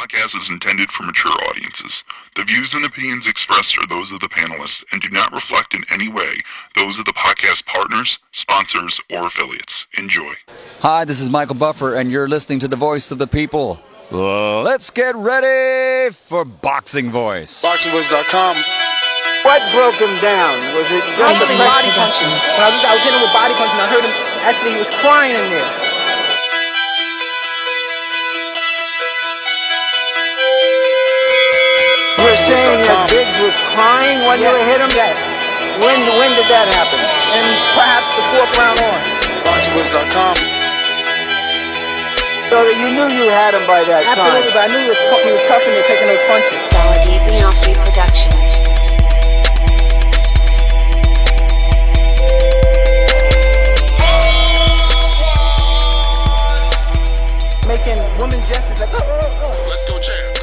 podcast is intended for mature audiences. The views and opinions expressed are those of the panelists and do not reflect in any way those of the podcast partners, sponsors, or affiliates. Enjoy. Hi, this is Michael Buffer, and you're listening to the Voice of the People. Let's get ready for Boxing Voice. BoxingVoice.com. What broke him down? Was it just the body punching? I was hitting him with body punching. I heard him, actually, he was crying in there. You were saying that Biggs was crying when you hit him? Yes. When did that happen? And perhaps the fourth round on? BoxingVoice.com. So that you knew you had him by that time? Absolutely, but I knew he was tough and taking those punches. DiBiase Productions. Making women gestures like, Let's go, champ.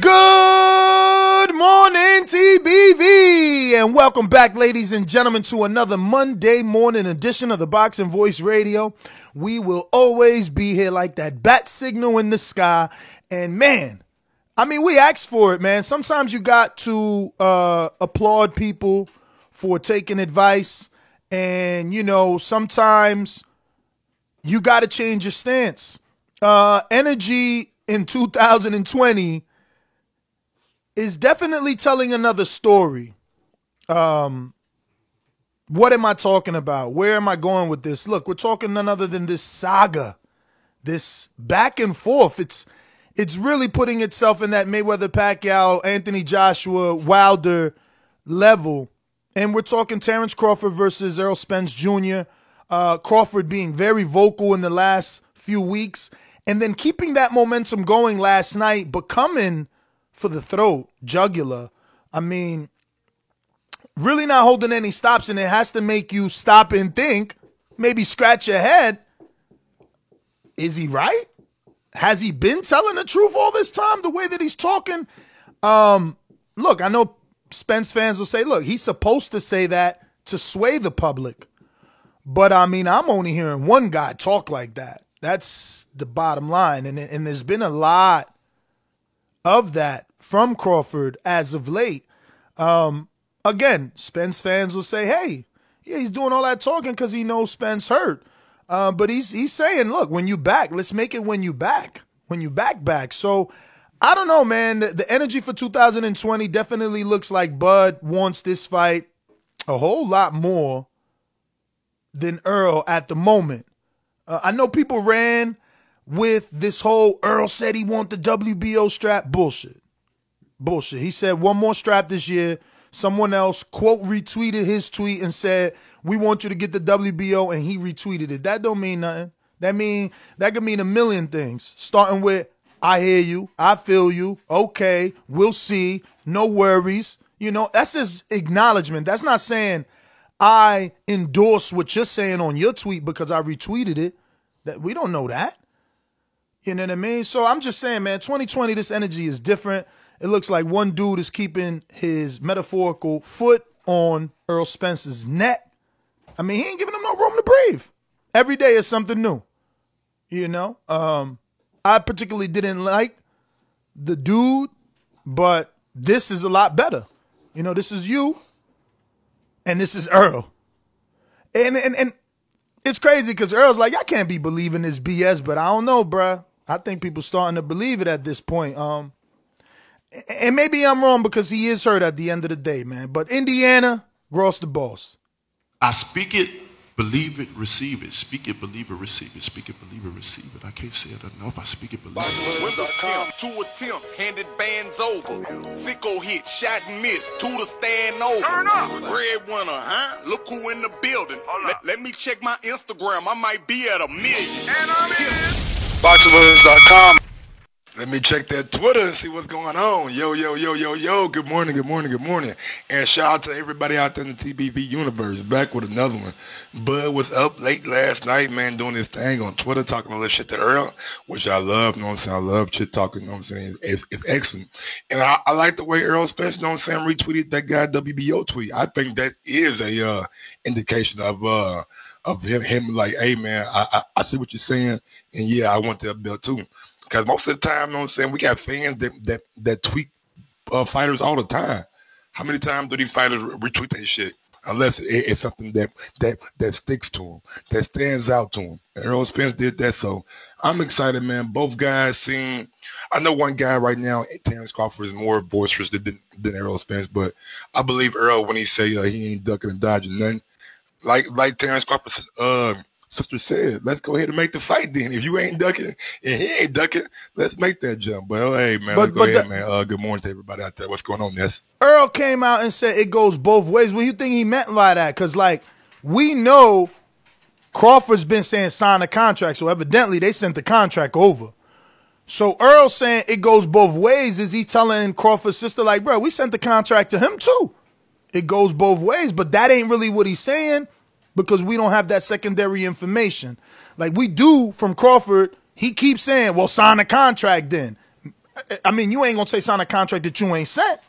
Good morning, TBV, and welcome back, ladies and gentlemen, to another Monday morning edition of the Boxing Voice Radio. We will always be here like that bat signal in the sky, and man, I mean, we asked for it, man. Sometimes you got to applaud people for taking advice, and, you know, sometimes you got to change your stance. Energy in 2020 is definitely telling another story. What am I talking about? Where am I going with this? Look, we're talking none other than this saga, this back and forth. It's really putting itself in that Mayweather-Pacquiao, Anthony Joshua, Wilder level. And we're talking Terrence Crawford versus Errol Spence Jr., Crawford being very vocal in the last few weeks, and then keeping that momentum going last night, but coming for the throat, jugular. I mean, really not holding any stops, and it has to make you stop and think, maybe scratch your head. Is he right? Has he been telling the truth all this time, the way that he's talking? Look, I know Spence fans will say, look, he's supposed to say that to sway the public. But, I mean, I'm only hearing one guy talk like that. That's the bottom line. And there's been a lot of that from Crawford as of late. Again, Spence fans will say, hey, yeah, he's doing all that talking because he knows Spence hurt. But he's saying, look, when you back, let's make it when you back. When you back. So, I don't know, man. The energy for 2020 definitely looks like Bud wants this fight a whole lot more than Earl at the moment. I know people ran with this whole Earl said he want the WBO strap. Bullshit. He said one more strap this year. Someone else, quote, retweeted his tweet and said, we want you to get the WBO, and he retweeted it. That don't mean nothing. That could mean a million things. Starting with, I hear you, I feel you, okay, we'll see, no worries. You know, that's his acknowledgement. That's not saying I endorse what you're saying on your tweet because I retweeted it. That we don't know that. You know what I mean? So I'm just saying, man, 2020, this energy is different. It looks like one dude is keeping his metaphorical foot on Errol Spence's neck. I mean, he ain't giving him no room to breathe. Every day is something new. You know? I particularly didn't like the dude, but this is a lot better. You know, this is you, and this is Earl. And it's crazy because Earl's like, I can't be believing this BS, but I don't know, bruh. I think people starting to believe it at this point. And maybe I'm wrong because he is hurt at the end of the day, man. But Indiana, Gross the boss. I speak it, believe it, receive it. Speak it, believe it, receive it. Speak it, believe it, receive it. I can't say it enough. I speak it, believe it. Windows camp, 2 attempts, handed bands over. Sicko hit, shot and missed, 2 to stand over. Turn up. Breadwinner, huh? Look who in the building. Let me check my Instagram. I might be at 1 million. And I'm in. BoxingVoice.com. Let me check that Twitter and see what's going on. Yo. Good morning. And shout out to everybody out there in the TBV universe. Back with another one. Bud was up late last night, man, doing this thing on Twitter, talking a little shit to Earl, which I love, you know what I'm saying? I love shit talking, you know what I'm saying? It's excellent. And I like the way Earl Spence, you know what I'm saying, retweeted that guy WBO tweet. I think that is a indication of of him like, hey man, I see what you're saying, and yeah, I want that belt too. Because most of the time, you know what I'm saying, we got fans that tweet fighters all the time. How many times do these fighters retweet that shit? Unless it's something that sticks to them, that stands out to them. And Errol Spence did that, so I'm excited, man. Both guys seem. I know one guy right now, Terrence Crawford, is more boisterous than Errol Spence, but I believe Errol when he say he ain't ducking and dodging nothing. Like Terrence Crawford's sister said, let's go ahead and make the fight then. If you ain't ducking and he ain't ducking, let's make that jump. But hey, man, let's go ahead, man. Good morning to everybody out there. What's going on, Ness? Earl came out and said it goes both ways. What do you think he meant by that? Because, like, we know Crawford's been saying sign a contract, so evidently they sent the contract over. So Earl saying it goes both ways, is he telling Crawford's sister, like, bro, we sent the contract to him too. It goes both ways, but that ain't really what he's saying because we don't have that secondary information. Like we do from Crawford, he keeps saying, well, sign a contract then. I mean, you ain't going to say sign a contract that you ain't sent.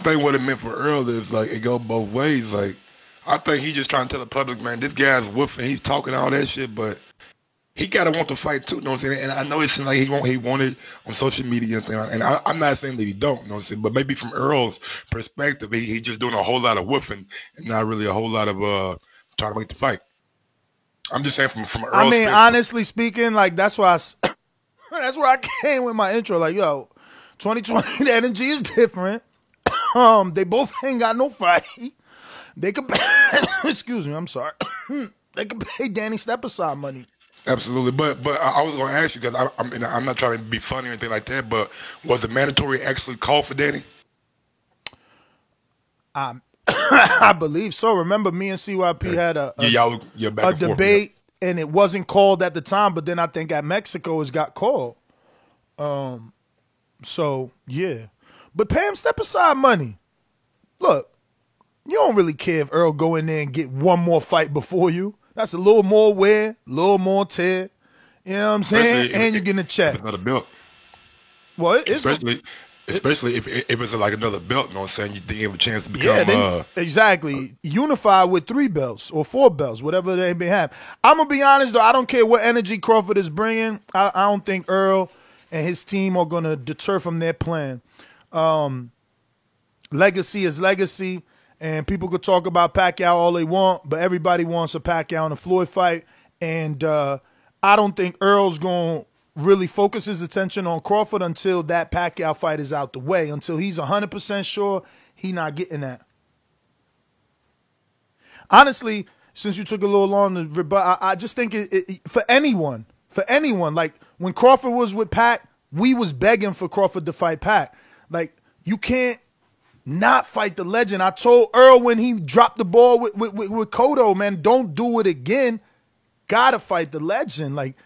I think what it meant for Earl is, like, it go both ways. Like, I think he just trying to tell the public, man, this guy's woofing, he's talking all that shit, but he gotta want to fight too, you know what I'm saying? And I know it seems like he wanted on social media and I'm not saying that he don't, you know what I'm saying? But maybe from Earl's perspective, he just doing a whole lot of woofing and not really a whole lot of trying to make the fight. I'm just saying from Earl's I mean, perspective. honestly speaking, like that's where I came with my intro. Like, yo, 2020, the energy is different. They both ain't got no fight. They could pay, excuse me, I'm sorry. They could pay Danny Stepaside money. Absolutely, but I was going to ask you because I'm not trying to be funny or anything like that. But was it mandatory actually call for Danny? I believe so. Remember, me and CYP had a debate, and it wasn't called at the time. But then I think at Mexico it got called. So yeah, but pay him Stepaside money. Look, you don't really care if Earl go in there and get one more fight before you. That's a little more wear, a little more tear. You know what I'm saying? And you're getting a check. It's another belt. Well, it is. Especially if it's like another belt, you know what I'm saying? You think you have a chance to become... exactly. Unified with 3 belts or 4 belts, whatever they may have. I'm going to be honest, though. I don't care what energy Crawford is bringing. I don't think Earl and his team are going to deter from their plan. Legacy is legacy. And people could talk about Pacquiao all they want, but everybody wants a Pacquiao and a Floyd fight. And I don't think Earl's going to really focus his attention on Crawford until that Pacquiao fight is out the way. Until he's 100% sure he's not getting that. Honestly, since you took a little long to rebut, I just think for anyone, like when Crawford was with Pac, we was begging for Crawford to fight Pac. Like, you can't not fight the legend. I told Earl when he dropped the ball with Cotto, man, don't do it again. Gotta fight the legend. Like,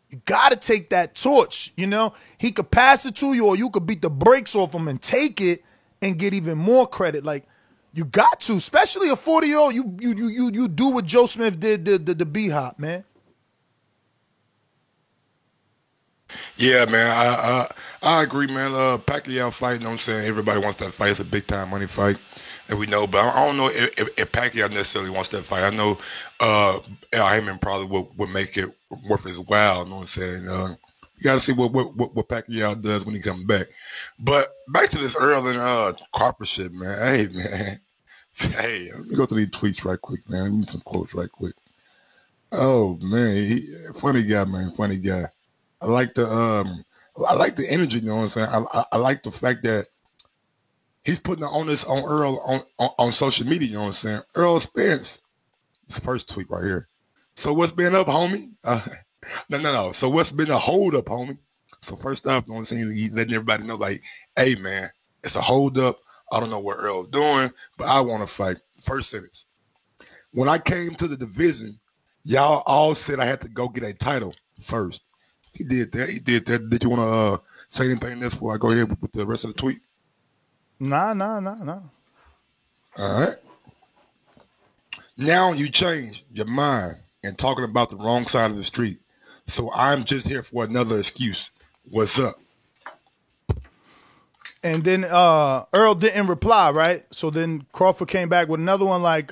you gotta take that torch, you know? He could pass it to you or you could beat the brakes off him and take it and get even more credit. Like, you got to, especially a 40-year-old, you do what Joe Smith did the B-Hop, man. Yeah, man, I agree, man. Pacquiao fight, you know what I'm saying? Everybody wants that fight. It's a big-time money fight, and we know. But I don't know if Pacquiao necessarily wants that fight. I know Al Haymon probably would make it worth his while, you know what I'm saying? You got to see what Pacquiao does when he comes back. But back to this Earl and Crawford shit, man. Hey, man. Hey, let me go to these tweets right quick, man. Let me some quotes right quick. Oh, man. Funny guy, man. Funny guy. I like the energy, you know what I'm saying? I like the fact that he's putting the onus on Earl on social media, you know what I'm saying? Earl Spence, his first tweet right here. So what's been up, homie? No. So what's been a hold up, homie? So first off, you know what I'm saying? He's letting everybody know, like, hey, man, it's a hold up. I don't know what Earl's doing, but I want to fight. First sentence. When I came to the division, y'all all said I had to go get a title first. He did that. Did you want to say anything in this before I go ahead with the rest of the tweet? Nah. All right. Now you change your mind and talking about the wrong side of the street. So I'm just here for another excuse. What's up? And then Earl didn't reply, right? So then Crawford came back with another one like,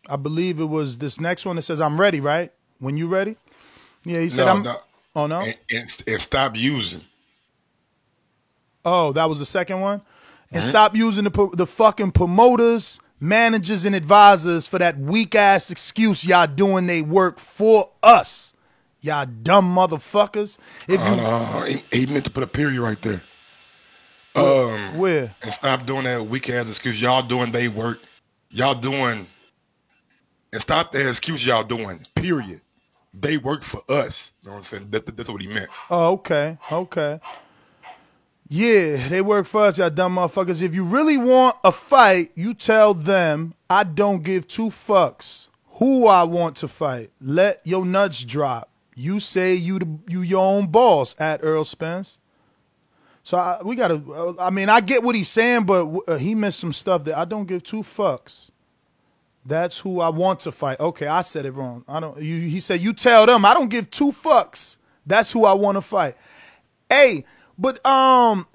I believe it was this next one that says, I'm ready, right? When you ready? Yeah, he said, No. Oh, no? And stop using. Oh, that was the second one? And stop using the fucking promoters, managers, and advisors for that weak-ass excuse y'all doing they work for us. Y'all dumb motherfuckers. He meant to put a period right there. Where? And stop doing that weak-ass excuse. Y'all doing they work. Y'all doing... And stop that excuse y'all doing, period. They work for us. You know what I'm saying? That's what he meant. Oh, okay. Yeah, they work for us, y'all dumb motherfuckers. If you really want a fight, you tell them, I don't give two fucks who I want to fight. Let your nuts drop. You say you your own boss at Earl Spence. So I get what he's saying, but he missed some stuff that I don't give two fucks. That's who I want to fight. Okay, I said it wrong. He said you tell them I don't give two fucks. That's who I want to fight. Hey, but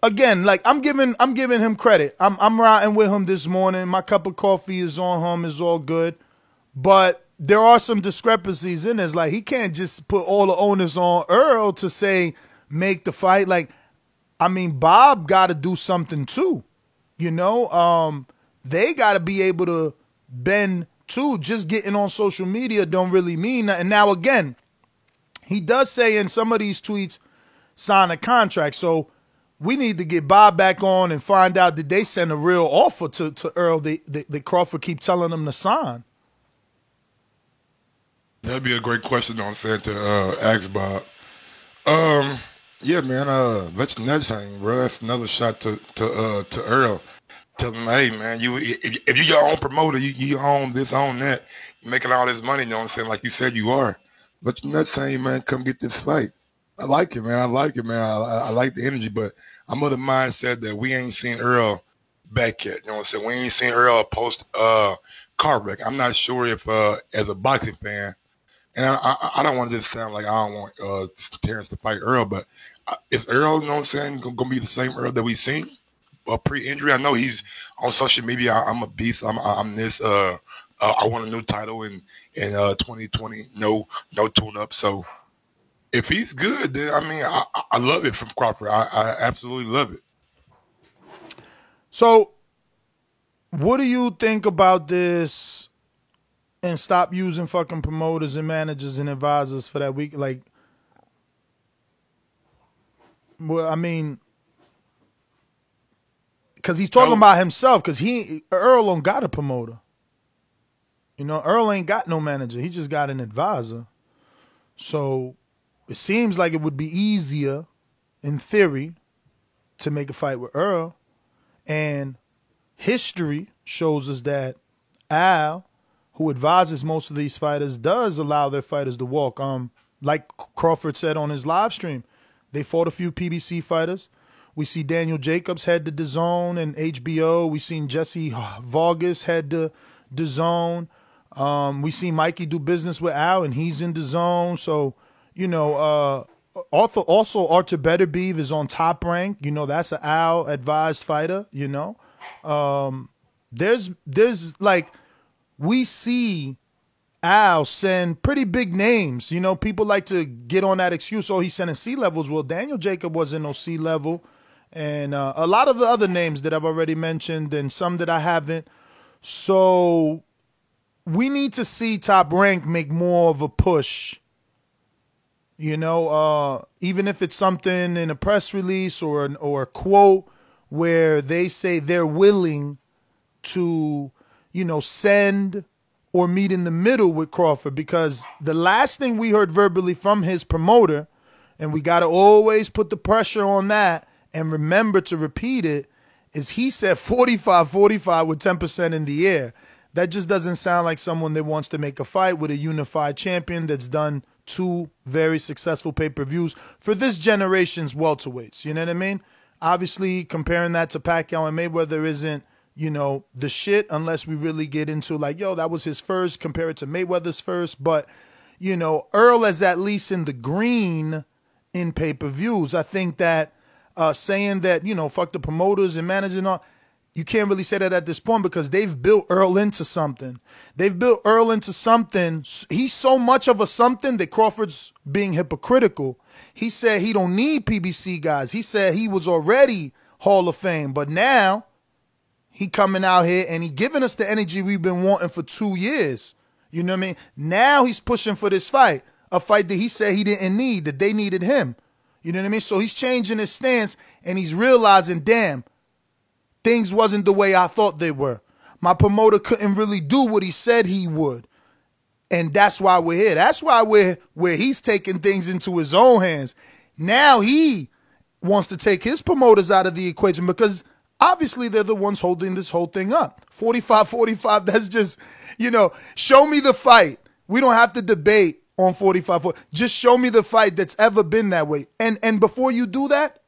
again, like I'm giving him credit. I'm riding with him this morning. My cup of coffee is on him. It's all good. But there are some discrepancies in this. Like he can't just put all the onus on Earl to say make the fight. Like, I mean, Bob got to do something too. You know, they got to be able to bend too. Just getting on social media don't really mean that. And now again, he does say in some of these tweets, sign a contract. So we need to get Bob back on and find out, did they send a real offer to Earl that Crawford keep telling them to sign? That'd be a great question on set to ask Bob. Yeah, man, let your nuts hang, bro. That's another shot to Earl. Tell him, hey, man, if you your own promoter, you own this, own that, you're making all this money, you know what I'm saying? Like you said you are. Let your nuts hang, man. Come get this fight. I like it, man. I like the energy, but I'm of the mindset that we ain't seen Earl back yet. You know what I'm saying? We ain't seen Earl post car wreck. I'm not sure if, as a boxing fan, and I don't want to just sound like I don't want Terrence to fight Earl, but is Earl, you know what I'm saying, going to be the same Earl that we seen pre-injury? I know he's on social media. I'm a beast. I'm this. I want a new title in 2020. No tune-up. So if he's good, then I mean, I love it from Crawford. I absolutely love it. So what do you think about this? And stop using fucking promoters and managers and advisors for that week. Like, well, I mean, because he's talking about himself. Because Earl don't got a promoter. You know, Earl ain't got no manager. He just got an advisor. So it seems like it would be easier, in theory, to make a fight with Earl. And history shows us that Al, who advises most of these fighters, does allow their fighters to walk. Like Crawford said on his live stream, they fought a few PBC fighters. We see Daniel Jacobs head to DAZN and HBO. We seen Jesse Vargas head to DAZN. We see Mikey do business with Al, and he's in DAZN. So, you know, also Artur Beterbiev is on Top Rank. You know, that's an Al advised fighter. You know, there's like, we see Al send pretty big names. You know, people like to get on that excuse, oh, he's sending C-levels. Well, Daniel Jacob wasn't no C-level. And a lot of the other names that I've already mentioned and some that I haven't. So we need to see Top Rank make more of a push. You know, even if it's something in a press release or a quote where they say they're willing to, you know, send or meet in the middle with Crawford, because the last thing we heard verbally from his promoter, and we got to always put the pressure on that and remember to repeat it, is he said 45-45 with 10% in the air. That just doesn't sound like someone that wants to make a fight with a unified champion that's done 2 very successful pay-per-views for this generation's welterweights. You know what I mean? Obviously, comparing that to Pacquiao and Mayweather isn't, you know, the shit, unless we really get into like, yo, that was his first, compare it to Mayweather's first. But, you know, Earl is at least in the green in pay-per-views. I think that saying that, you know, fuck the promoters and managers and all, you can't really say that at this point because they've built Earl into something. They've built Earl into something. He's so much of a something that Crawford's being hypocritical. He said he don't need PBC guys. He said he was already Hall of Fame, but now he coming out here and he giving us the energy we've been wanting for 2 years. You know what I mean? Now he's pushing for this fight, a fight that he said he didn't need, that they needed him. You know what I mean? So he's changing his stance and he's realizing, damn, things wasn't the way I thought they were. My promoter couldn't really do what he said he would. And that's why we're here. That's why we're where he's taking things into his own hands. Now he wants to take his promoters out of the equation because obviously they're the ones holding this whole thing up. 45-45, that's just, show me the fight. We don't have to debate on 45-45. Just show me the fight that's ever been that way. And before you do that,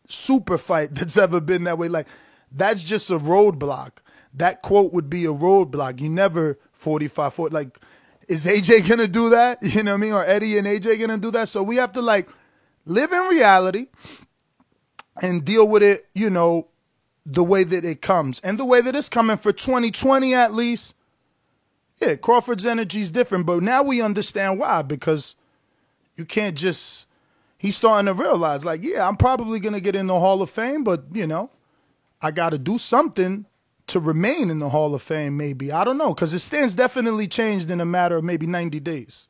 super fight that's ever been that way. Like, that's just a roadblock. That quote would be a roadblock. You never 45-40. Like, is AJ going to do that? You know what I mean? Or Eddie and AJ going to do that? So we have to, live in reality and deal with it, the way that it comes. And the way that it's coming for 2020 at least, yeah, Crawford's energy is different. But now we understand why, because you can't just, he's starting to realize, I'm probably going to get in the Hall of Fame, but, I got to do something to remain in the Hall of Fame maybe. I don't know, because his stance definitely changed in a matter of maybe 90 days.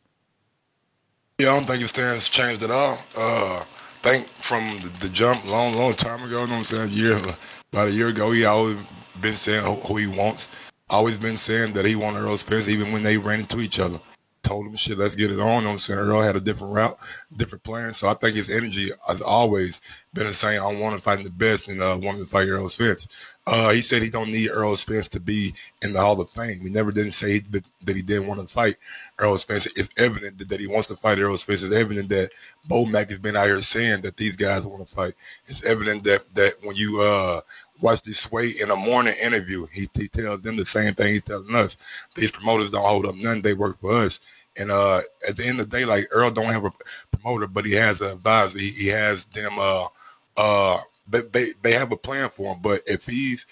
Yeah, I don't think his stance changed at all. I think from the jump long time ago, about a year ago, he always been saying who he wants. Always been saying that he wanted Earl Spence even when they ran into each other. Told him, shit, let's get it on. Earl had a different route, different plan. So I think his energy has always been the same. I want to fight the best and wanted to fight Earl Spence. He said he don't need Earl Spence to be in the Hall of Fame. He never didn't say that he didn't want to fight Earl Spence. It's evident that he wants to fight Earl Spence. It's evident that Bo Mack has been out here saying that these guys want to fight. It's evident that when you watch this Sway in a morning interview, he tells them the same thing he's telling us. These promoters don't hold up nothing. They work for us. And at the end of the day, Earl don't have a promoter, but he has an advisor. He has them. They have a plan for him. But if he's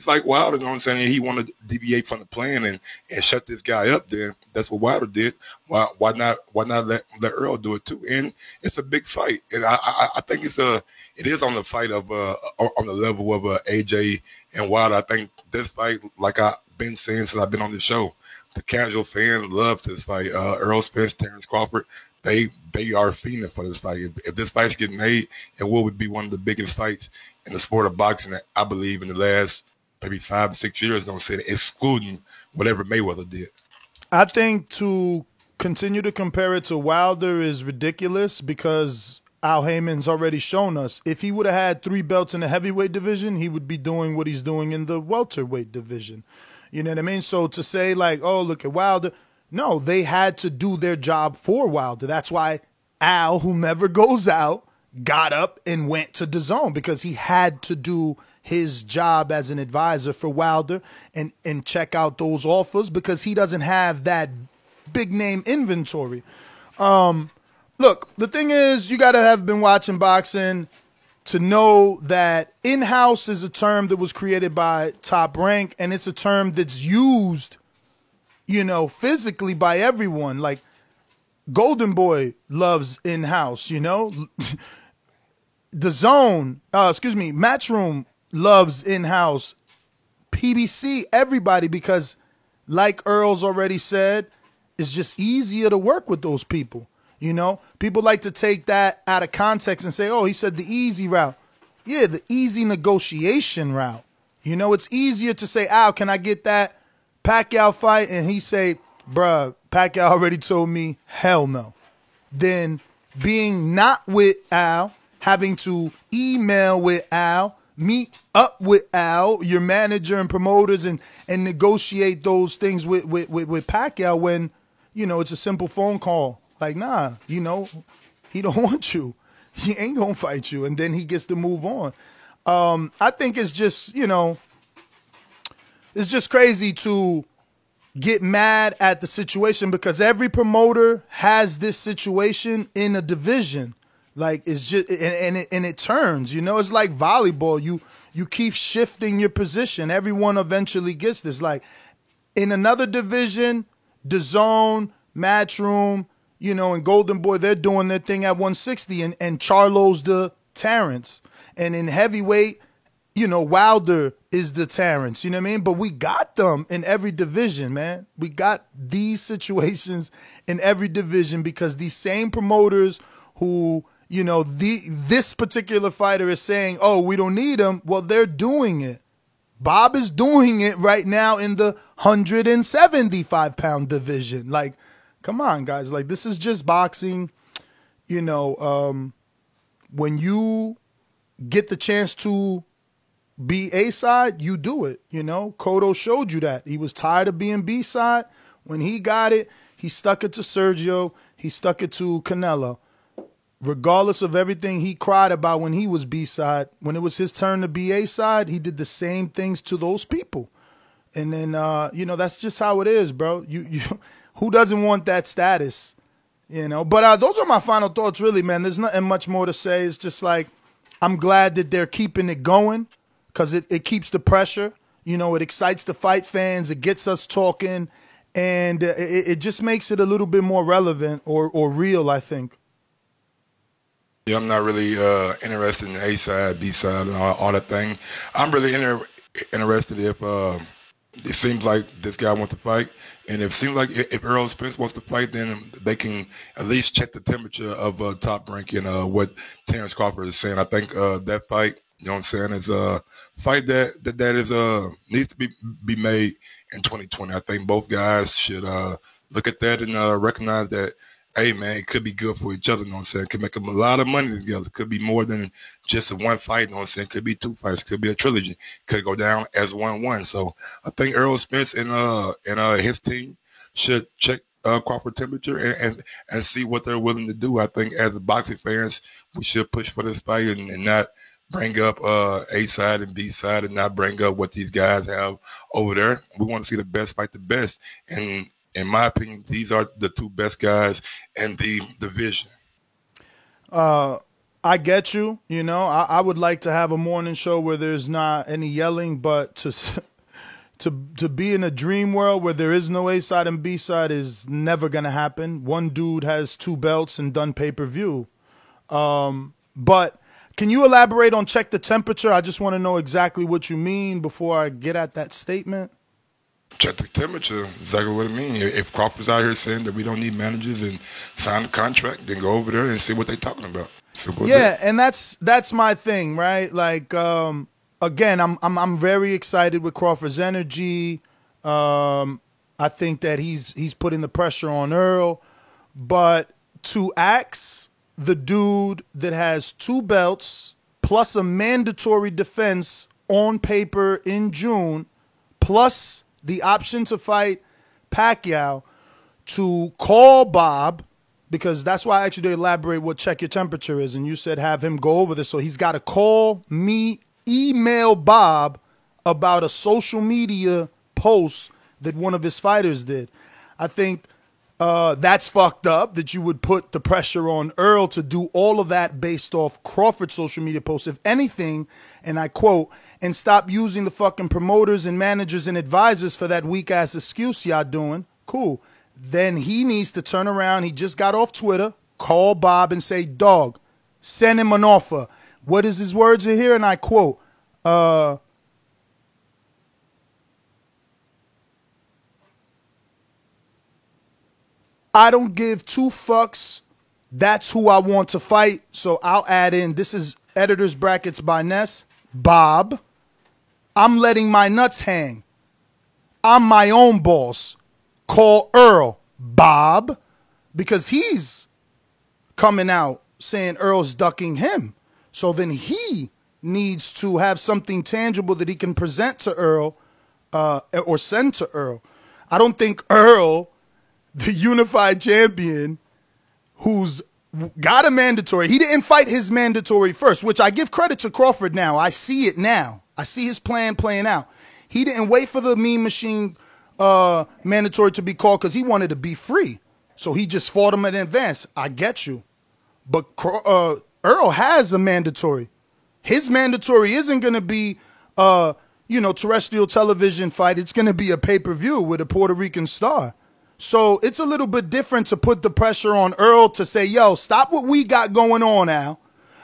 like Wilder, he want to deviate from the plan and shut this guy up, then that's what Wilder did. Why not let Earl do it too? And it's a big fight, and I think it is on the fight of on the level of AJ and Wilder. I think this fight, like I've been saying since I've been on the show, the casual fan loves this fight. Earl Spence, Terrence Crawford, they are fiending for this fight. If this fight's getting made, it will be one of the biggest fights in the sport of boxing, I believe, in the last maybe 5 to 6 years, excluding whatever Mayweather did. I think to continue to compare it to Wilder is ridiculous because Al Heyman's already shown us if he would have had 3 belts in the heavyweight division, he would be doing what he's doing in the welterweight division. You know what I mean? So to say oh, look at Wilder. No, they had to do their job for Wilder. That's why Al, who never goes out, got up and went to DAZN because he had to do his job as an advisor for Wilder and check out those offers because he doesn't have that big name inventory. Look, the thing is, you got to have been watching boxing to know that in-house is a term that was created by Top Rank, and it's a term that's used, physically by everyone. Like, Golden Boy loves in-house, DAZN, Matchroom loves in-house. PBC, everybody, because like Earl's already said, it's just easier to work with those people. People like to take that out of context and say, oh, he said the easy route. Yeah, the easy negotiation route. It's easier to say, Al, can I get that Pacquiao fight? And he say, bruh, Pacquiao already told me, hell no. Then being not with Al, having to email with Al, meet up with Al, your manager and promoters, and negotiate those things with Pacquiao when, it's a simple phone call. Like, nah, he don't want you. He ain't going to fight you. And then he gets to move on. I think it's just, it's just crazy to get mad at the situation because every promoter has this situation in a division. Like, it's just, and it turns, it's like volleyball. you keep shifting your position. Everyone eventually gets this. Like in another division, DAZN, Matchroom, you know, and Golden Boy, they're doing their thing at 160, and Charlo's the Terrence. And in heavyweight, you know, Wilder is the Terrence, you know what I mean? But we got them in every division, man. We got these situations in every division because these same promoters who, you know, this particular fighter is saying, oh, we don't need him. Well, they're doing it. Bob is doing it right now in the 175-pound division. Like, come on, guys. Like, this is just boxing. You know, when you get the chance to be A-side, you do it. You know, Cotto showed you that. He was tired of being B-side. When he got it, he stuck it to Sergio. He stuck it to Canelo. Regardless of everything he cried about when he was B-side, when it was his turn to be A-side, he did the same things to those people. And then, you know, that's just how it is, bro. You who doesn't want that status, you know? But those are my final thoughts, really, man. There's nothing much more to say. It's just like I'm glad that they're keeping it going because it keeps the pressure. You know, it excites the fight fans. It gets us talking. And it just makes it a little bit more relevant or real, I think. Yeah, I'm not really interested in A side, B side, and all that thing. I'm really interested if it seems like this guy wants to fight, and if it seems like if Errol Spence wants to fight, then they can at least check the temperature of Top Rank and what Terrence Crawford is saying. I think that fight, you know what I'm saying, is a fight that is needs to be made in 2020. I think both guys should look at that and recognize that. Hey, man, it could be good for each other, you know what I'm saying? It could make them a lot of money together. It could be more than just a one fight, you know what I'm saying? It could be two fights. It could be a trilogy. It could go down as 1-1. So I think Errol Spence and his team should check Crawford temperature and see what they're willing to do. I think as the boxing fans, we should push for this fight and not bring up A side and B side and not bring up what these guys have over there. We want to see the best fight the best. And in my opinion, these are the two best guys in the division. I get you. You know, I would like to have a morning show where there's not any yelling, but to be in a dream world where there is no A side and B side is never gonna happen. One dude has 2 belts and done pay-per-view. But can you elaborate on check the temperature? I just want to know exactly what you mean before I get at that statement. Check the temperature, exactly what it means. If Crawford's out here saying that we don't need managers and sign the contract, then go over there and see what they're talking about. Yeah, and that's my thing, right? Like, again, I'm very excited with Crawford's energy. I think that he's putting the pressure on Earl, but to axe the dude that has 2 belts plus a mandatory defense on paper in June, plus the option to fight Pacquiao, to call Bob, because that's why I asked you to elaborate what check your temperature is, and you said have him go over this. So he's got to call me, email Bob about a social media post that one of his fighters did. I think that's fucked up that you would put the pressure on Earl to do all of that based off Crawford's social media posts. If anything, and I quote, and stop using the fucking promoters and managers and advisors for that weak-ass excuse y'all doing. Cool. Then he needs to turn around. He just got off Twitter, call Bob and say, dog, send him an offer. What is his words in here? And I quote, I don't give 2 fucks. That's who I want to fight. So I'll add in, this is Editor's Brackets by Ness. Bob, I'm letting my nuts hang. I'm my own boss. Call Earl. Bob, because he's coming out saying Earl's ducking him. So then he needs to have something tangible that he can present to Earl or send to Earl. I don't think Earl, the unified champion, who's got a mandatory, he didn't fight his mandatory first, which I give credit to Crawford now. I see it now. I see his plan playing out. He didn't wait for the Mean Machine mandatory to be called because he wanted to be free. So he just fought him in advance. I get you. But Earl has a mandatory. His mandatory isn't going to be, terrestrial television fight. It's going to be a pay-per-view with a Puerto Rican star. So it's a little bit different to put the pressure on Earl to say, yo, stop what we got going on now.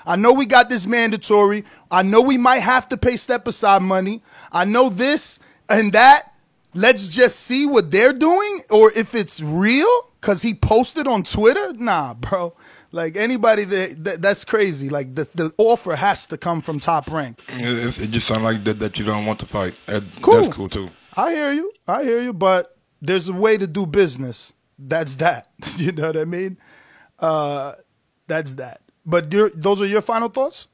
I know we got this mandatory. I know we might have to pay step-aside money. I know this and that. Let's just see what they're doing, or if it's real, because he posted on Twitter. Nah, bro. Like, anybody that's crazy. Like, the offer has to come from Top Rank. It just sounds like that you don't want to fight. Cool. That's cool, too. I hear you, but there's a way to do business. That's that. You know what I mean? That's that. But those are your final thoughts?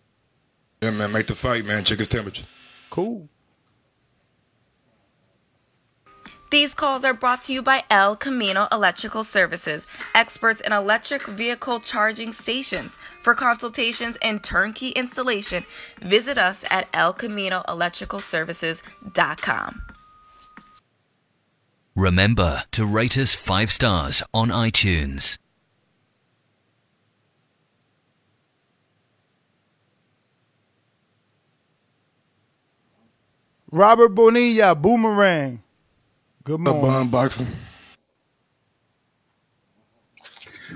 Yeah, man, make the fight, man. Check his temperature. Cool. These calls are brought to you by El Camino Electrical Services, experts in electric vehicle charging stations. For consultations and turnkey installation, visit us at elcaminoelectricalservices.com. Remember to rate us 5 stars on iTunes. Robert Bonilla, Boomerang. Good morning. Boxing.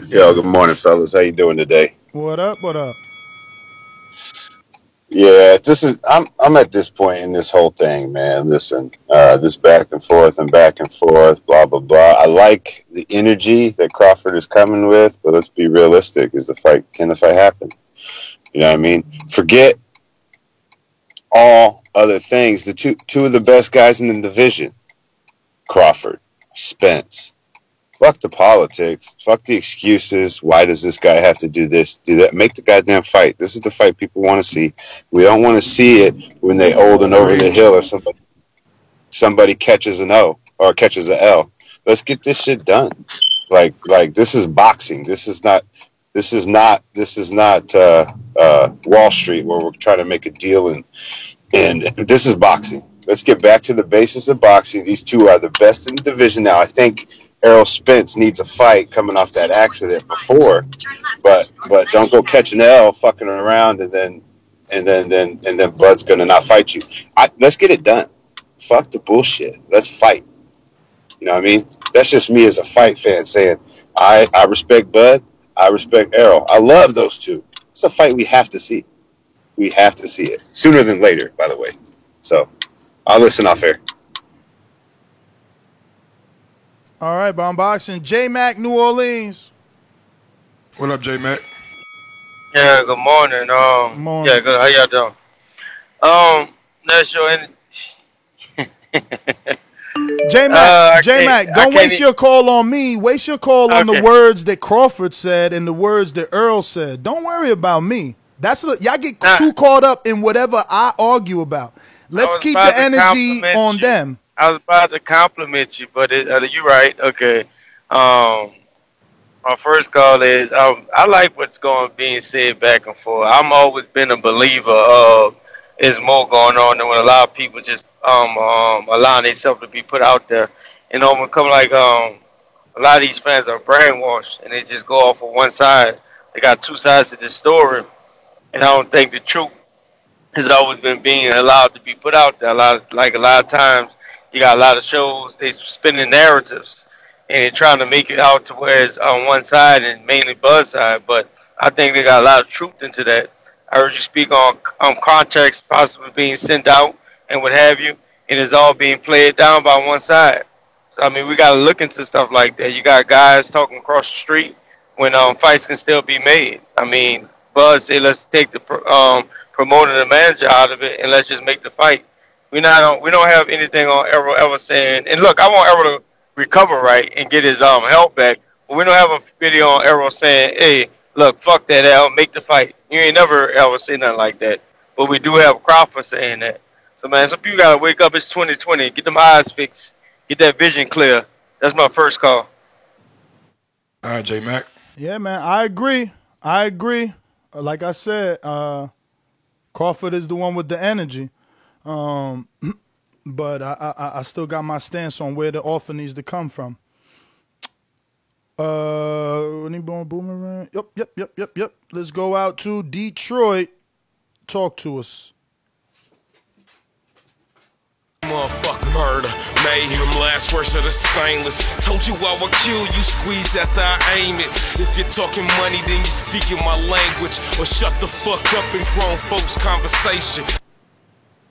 Yo, good morning, fellas. How you doing today? What up? What up? Yeah, I'm at this point in this whole thing, man. Listen, this back and forth, blah blah blah. I like the energy that Crawford is coming with, but let's be realistic. Can the fight happen? You know what I mean? Forget all other things. The two of the best guys in the division, Crawford, Spence. Fuck the politics. Fuck the excuses. Why does this guy have to do this, do that? Make the goddamn fight. This is the fight people want to see. We don't want to see it when they old and over the hill or somebody catches an O or catches an L. Let's get this shit done. Like this is boxing. This is not Wall Street where we're trying to make a deal and this is boxing. Let's get back to the basis of boxing. These two are the best in the division now. I think Errol Spence needs a fight coming off that accident before, but don't go catch an L fucking around and then Bud's gonna not fight you. Let's get it done. Fuck the bullshit. Let's fight. You know what I mean? That's just me as a fight fan saying I respect Bud. I respect Errol. I love those two. It's a fight we have to see. We have to see it sooner than later, by the way. So I'll listen off air. All right, Bomb Boxing. J-Mac, New Orleans. What up, J-Mac? Yeah, good morning. Morning. Yeah, good. How y'all doing? Not sure. J-Mac, don't waste your call on me. Waste your call on the words that Crawford said and the words that Earl said. Don't worry about me. Y'all get too caught up in whatever I argue about. Let's keep the energy on them. I was about to compliment you, but you're right. Okay. My first call is I like what's being said back and forth. I'm always been a believer of there's more going on than when a lot of people just allowing themselves to be put out there. And become like a lot of these fans are brainwashed and they just go off of one side. They got two sides to this story, and I don't think the truth has always been being allowed to be put out there. A lot of times, you got a lot of shows, they spinning narratives and they're trying to make it out to where it's on one side and mainly Bud's side. But I think they got a lot of truth into that. I heard you speak on contracts possibly being sent out and what have you, and it's all being played down by one side. So, I mean, we got to look into stuff like that. You got guys talking across the street when fights can still be made. I mean, Bud said, let's take the promoter and the manager out of it and let's just make the fight. We don't have anything on Errol ever saying, and look, I want Errol to recover right and get his health back, but we don't have a video on Errol saying, hey, look, fuck that L, make the fight. You ain't never ever say nothing like that. But we do have Crawford saying that. So, man, some people got to wake up. It's 2020. Get them eyes fixed. Get that vision clear. That's my first call. All right, J-Mac. Yeah, man, I agree. Like I said, Crawford is the one with the energy. But I still got my stance on where the offer needs to come from. Boomerang. Yep. Let's go out to Detroit. Talk to us. Motherfucking murder, mayhem, last words of the stainless. Told you I would kill you, squeeze after I aim it. If you're talking money, then you speaking my language, or shut the fuck up in grown folks' conversation.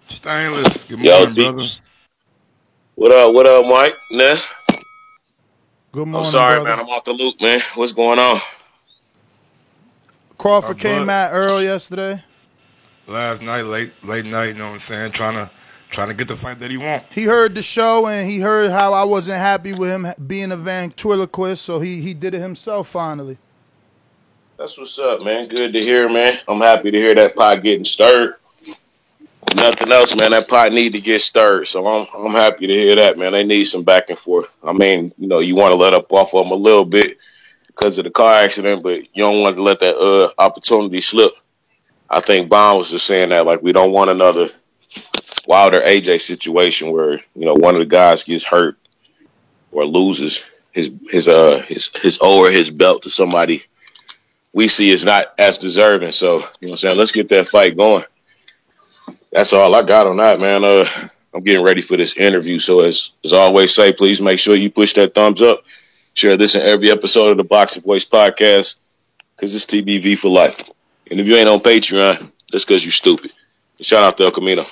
Stainless, good morning, brother. What up, Mike? Nah. Good morning, I'm sorry, brother. man. I'm off the loop, man. What's going on? Crawford came at Earl yesterday. Last night, late night, you know what I'm saying? Trying to get the fight that he want. He heard the show and he heard how I wasn't happy with him being a ventriloquist, so he did it himself finally. That's what's up, man. Good to hear, man. I'm happy to hear that pot getting stirred. Nothing else, man. That pot need to get stirred, so I'm happy to hear that, man. They need some back and forth. I mean, you know, you want to let up off of them a little bit because of the car accident, but you don't want to let that opportunity slip. I think Bond was just saying that, like, we don't want another Wilder AJ situation where, you know, one of the guys gets hurt or loses his O or his belt to somebody we see is not as deserving. So, you know what I'm saying? Let's get that fight going. That's all I got on that, man. I'm getting ready for this interview. So as always say, please make sure you push that thumbs up. Share this in every episode of the Boxing Voice podcast because it's TBV for life. And if you ain't on Patreon, that's because you're stupid. Shout out to El Camino.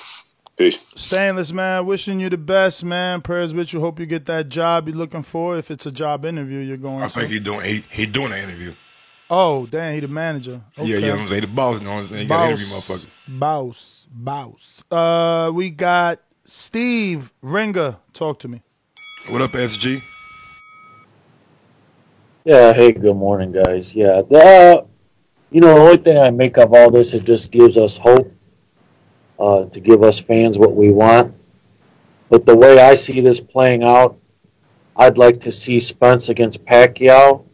Peace. Stainless, man, wishing you the best, man. Prayers with you. Hope you get that job you're looking for. If it's a job interview you're going to. I think he doing an interview. Oh, damn, he the manager. Okay. Yeah, you know what I'm saying? The boss, you know what I'm saying? You got to interview motherfucker. Boss. We got Steve Ringer. Talk to me. What up, SG? Yeah, hey, good morning, guys. Yeah, the only thing I make of all this, it just gives us hope to give us fans what we want. But the way I see this playing out, I'd like to see Spence against Pacquiao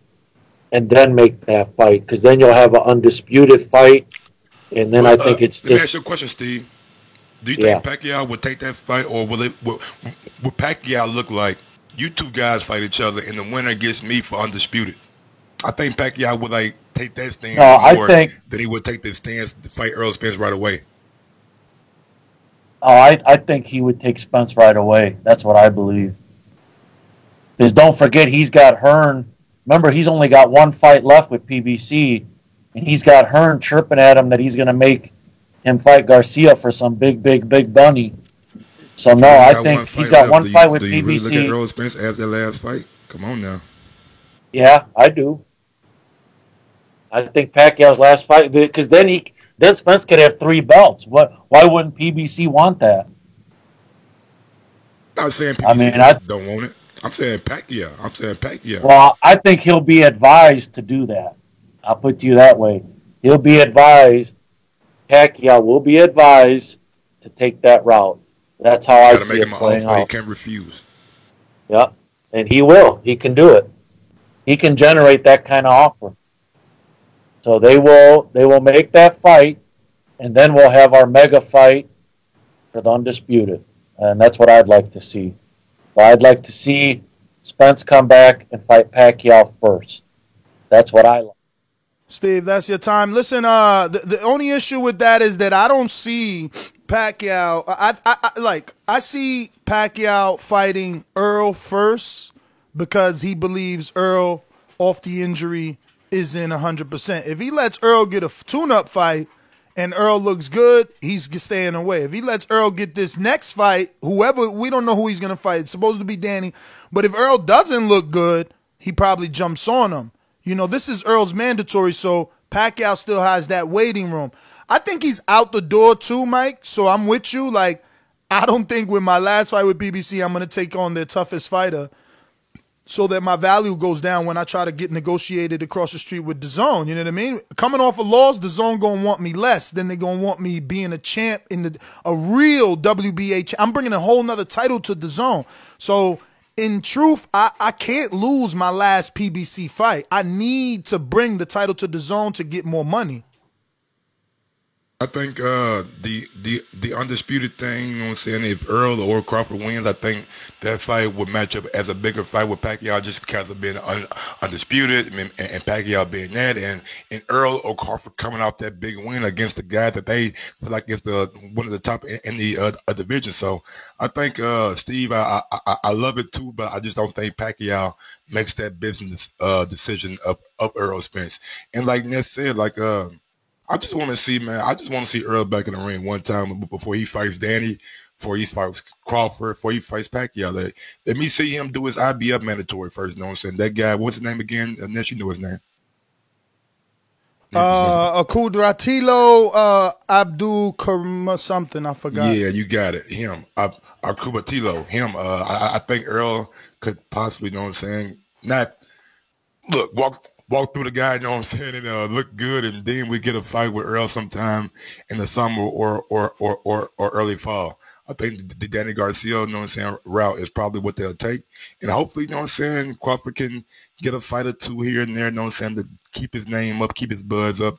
and then make that fight, because then you'll have an undisputed fight, and then I think it's Let me ask you a question, Steve. Do you think Pacquiao would take that fight, or would Pacquiao look like you two guys fight each other and the winner gets me for undisputed? I think Pacquiao would take that stance more than he would take the stance to fight Earl Spence right away. Oh, I think he would take Spence right away. That's what I believe. Because don't forget, he's got Hearn. Remember, he's only got one fight left with PBC, and he's got Hearn chirping at him that he's going to make him fight Garcia for some big money. So, no, I think he's got one fight with PBC. Do you really look at Earl Spence as their last fight? Come on now. Yeah, I do. I think Pacquiao's last fight, because then Spence could have 3 belts. Why wouldn't PBC want that? I'm not saying PBC don't want it. I'm saying Pacquiao. Well, I think he'll be advised to do that. I'll put you that way. He'll be advised. Pacquiao will be advised to take that route. That's how I see it playing out. He can't refuse. Yeah, and he will. He can do it. He can generate that kind of offer. So they will make that fight, and then we'll have our mega fight for the undisputed, and that's what I'd like to see. But I'd like to see Spence come back and fight Pacquiao first. That's what I like. Steve, that's your time. Listen, the only issue with that is that I don't see Pacquiao. I see Pacquiao fighting Earl first because he believes Earl, off the injury, isn't 100%. If he lets Earl get a tune-up fight and Earl looks good, he's staying away. If he lets Earl get this next fight, whoever, we don't know who he's going to fight. It's supposed to be Danny. But if Earl doesn't look good, he probably jumps on him. You know, this is Earl's mandatory, so Pacquiao still has that waiting room. I think he's out the door too, Mike, so I'm with you. Like, I don't think with my last fight with PBC, I'm going to take on their toughest fighter so that my value goes down when I try to get negotiated across the street with DAZN. You know what I mean? Coming off of laws, DAZN going to want me less than they're going to want me being a champ in a real WBA. I'm bringing a whole nother title to DAZN. So, in truth, I can't lose my last PBC fight. I need to bring the title to DAZN to get more money. I think the undisputed thing, you know what I'm saying, if Earl or Crawford wins, I think that fight would match up as a bigger fight with Pacquiao just because of being undisputed and Pacquiao being that, and Earl or Crawford coming off that big win against the guy that they feel like is one of the top in the division. So I think Steve, I love it too, but I just don't think Pacquiao makes that business decision of Earl Spence. And like Ness said, like I just want to see, man. I just want to see Earl back in the ring one time before he fights Danny, before he fights Crawford, before he fights Pacquiao. Let me see him do his IBF mandatory first. You know what I'm saying? That guy, what's his name again? Unless you know his name. Kudratilo Abdul Karim something. I forgot. Yeah, you got it. Him. Kubatilo. Him. I think Earl could possibly, you know what I'm saying? Not look, walk through the guy, you know what I'm saying, and look good, and then we get a fight with Earl sometime in the summer or early fall. I think the Danny Garcia, you know what I'm saying, route is probably what they'll take. And hopefully, you know what I'm saying, Crawford can get a fight or two here and there, you know what I'm saying, to keep his name up, keep his buzz up,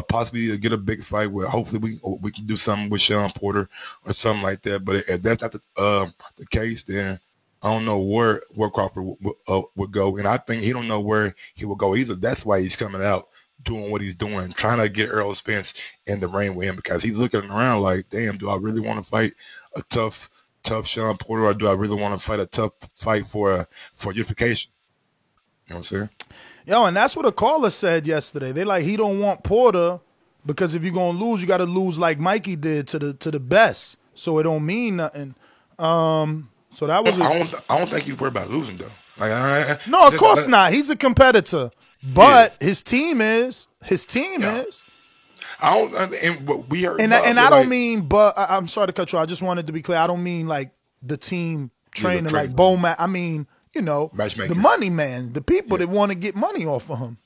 possibly get a big fight where hopefully we can do something with Sean Porter or something like that. But if that's not the case, then I don't know where Crawford would go, and I think he don't know where he will go either. That's why he's coming out doing what he's doing, trying to get Earl Spence in the ring with him, because he's looking around like, damn, do I really want to fight a tough Sean Porter, or do I really want to fight a tough fight for unification? You know what I'm saying? Yo, and that's what a caller said yesterday. They like, he don't want Porter because if you're gonna lose, you got to lose like Mikey did to the best, so it don't mean nothing. So that was. I don't think he's worried about losing though. Like, no, of course not. He's a competitor, but his team is. His team is. I don't. And what we heard. And I don't mean. But I'm sorry to cut you off. I just wanted to be clear. I don't mean like the team trainer, like Bowman. I mean, you know, the money man, the people that want to get money off of him.